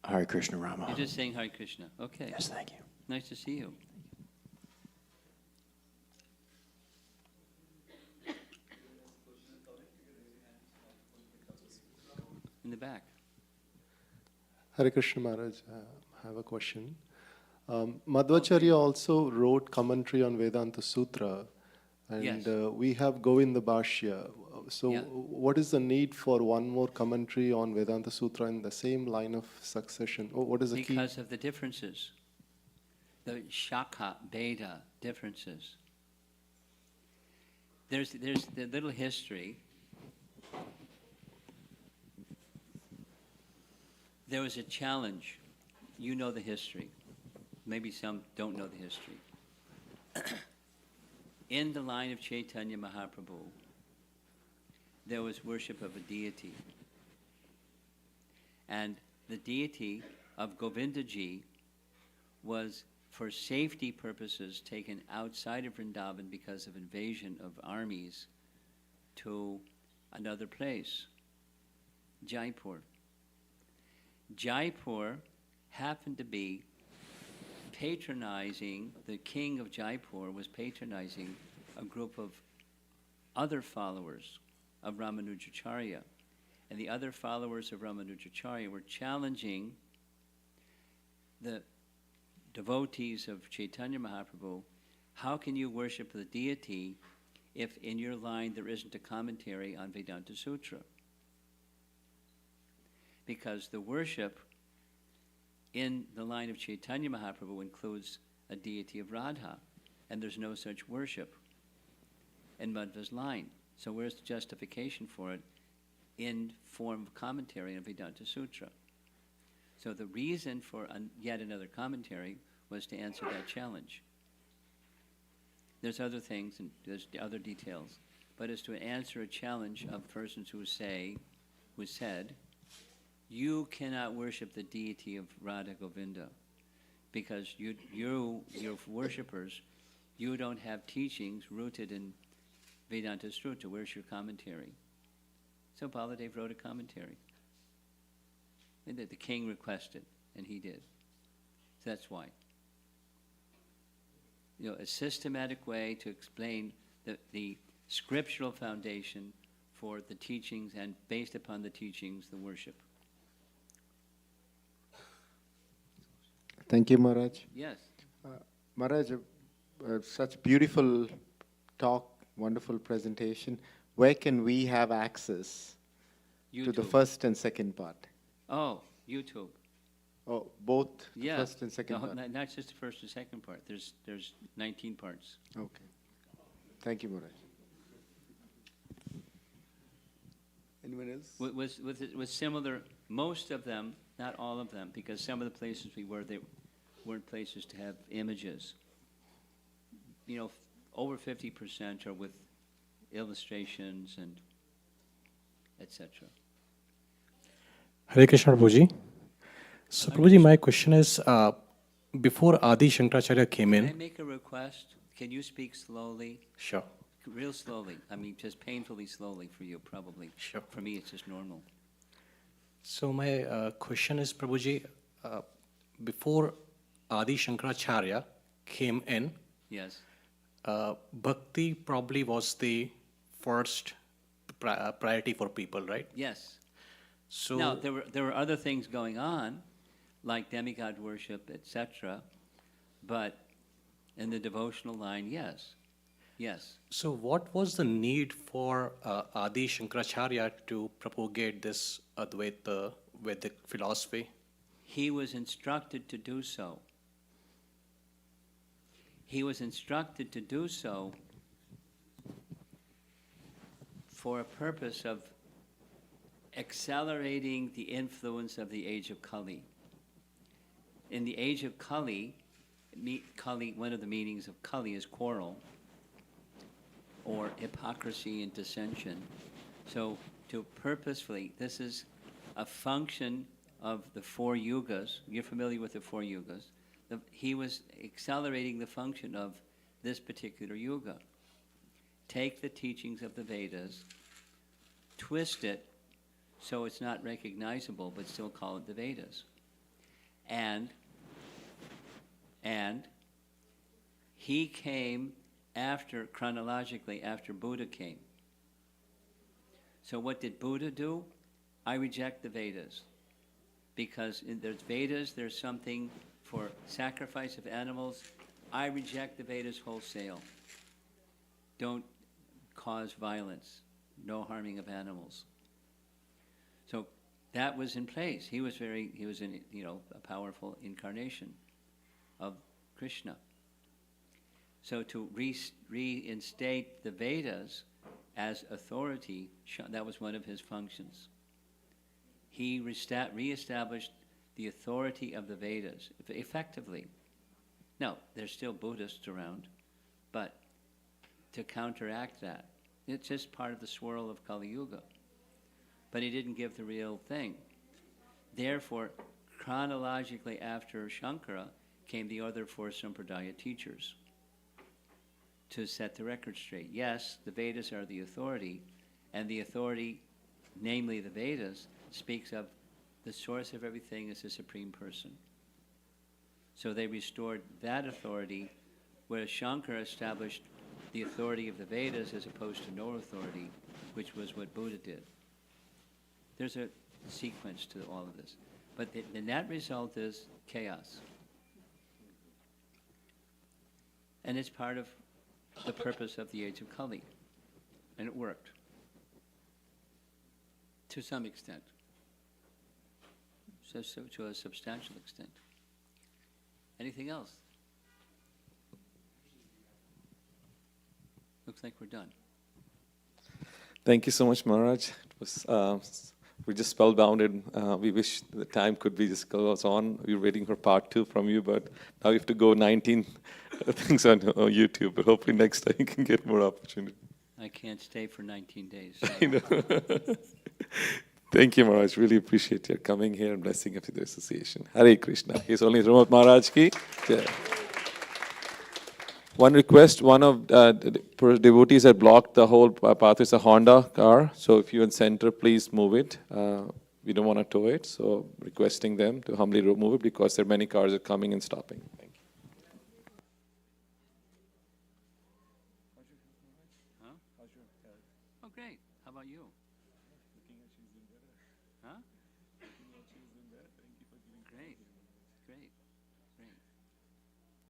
Hare Krishna Rama. You're just saying Hare Krishna. Okay. Yes, thank you. Nice to see you. In the back. Hare Krishna Maharaj, I have a question. Madhvacharya also wrote commentary on Vedanta Sutra, and Yes. We have Govinda Bhashya. So Yeah. what is the need for one more commentary on Vedanta Sutra in the same line of succession? What is the key? Because of the differences. The Shakha, Beta differences. There's the little history. There was a challenge. You know the history. Maybe some don't know the history. In the line of Chaitanya Mahaprabhu, there was worship of a deity. And the deity of Govindaji was, for safety purposes, taken outside of Vrindavan because of invasion of armies to another place, Jaipur. Jaipur happened to be patronizing, the king of Jaipur was patronizing a group of other followers of Ramanujacharya. And the other followers of Ramanujacharya were challenging the devotees of Chaitanya Mahaprabhu, how can you worship the deity if in your line there isn't a commentary on Vedanta Sutra? Because the worship in the line of Chaitanya Mahaprabhu includes a deity of Radha, and there's no such worship in Madhva's line. So where's the justification for it in form of commentary on Vedanta Sutra? So the reason for yet another commentary was to answer that challenge. There's other things and there's other details, but it's to answer a challenge of persons who said, you cannot worship the deity of Radha Govinda because your worshippers, you don't have teachings rooted in Vedanta Sutra. Where's your commentary? So Baladev wrote a commentary. And the king requested, and he did. So that's why. A systematic way to explain the scriptural foundation for the teachings, and based upon the teachings, the worship. Thank you, Maharaj. Yes. Maharaj, such beautiful talk, wonderful presentation. Where can we have access to the YouTube. first and second part? Oh, YouTube. Oh, both Yeah. first and second No, part? not just the first and second part. There's 19 parts. Okay. Thank you, Maharaj. Anyone else? With similar, most of them, not all of them, because some of the places we were, they weren't places to have images. Over 50% are with illustrations and etc. Hare Krishna, Prabhuji. So, Prabhuji, my question is, before Adi Shankaracharya came Can I in... make a request? Can you speak slowly? Sure. Real slowly. I mean, just painfully slowly for you, probably. Sure. For me, it's just normal. So, my question is, Prabhuji, before Adi Shankaracharya came in, Yes. Bhakti probably was the first priority for people, right? Yes. So, Now, there were other things going on, like demigod worship, etc. But in the devotional line, yes. Yes. so what was the need for Adi Shankaracharya to propagate this Advaita Vedic philosophy? He was instructed to do so. He was instructed to do so for a purpose of accelerating the influence of the age of Kali. In the age of Kali, one of the meanings of Kali is quarrel, or hypocrisy and dissension. So to purposefully, this is a function of the four yugas. You're familiar with the four yugas. He was accelerating the function of this particular yuga. Take the teachings of the Vedas, twist it so it's not recognizable, but still call it the Vedas. And he came chronologically after Buddha came. So what did Buddha do? I reject the Vedas. Because in the Vedas, there's something for sacrifice of animals. I reject the Vedas wholesale. Don't cause violence. No harming of animals. So that was in place. He was a powerful incarnation of Krishna. So to reinstate the Vedas as authority, that was one of his functions. He reestablished the authority of the Vedas effectively. Now, there's still Buddhists around, but to counteract that, it's just part of the swirl of Kali Yuga. But he didn't give the real thing. Therefore, chronologically after Shankara came the other four Sampradaya teachers to set the record straight. Yes, the Vedas are the authority, and the authority, namely the Vedas, speaks of the source of everything as the Supreme Person. So they restored that authority, whereas Shankara established the authority of the Vedas as opposed to no authority, which was what Buddha did. There's a sequence to all of this. But the net result is chaos. And it's part of the purpose of the age of Kali. And it worked. To some extent. So to a substantial extent. Anything else? Looks like we're done. Thank you so much, Maharaj. It was, we're just spellbounded. We wish the time could be just goes on. We're waiting for part 2 from you, but now we have to go 19 things on YouTube. But hopefully next time you can get more opportunity. I can't stay for 19 days. I know. Thank you, Maharaj. Really appreciate your coming here and blessing of the association. Hare Krishna. He's only Ramat Maharaj ki. Jai. One request, one of the devotees had blocked the whole path. It's a Honda car, so if you're in center, please move it. We don't want to tow it, so requesting them to humbly remove it because there are many cars that are coming and stopping. Thank you. Huh? Oh, great. How about you? Huh? Great. Great.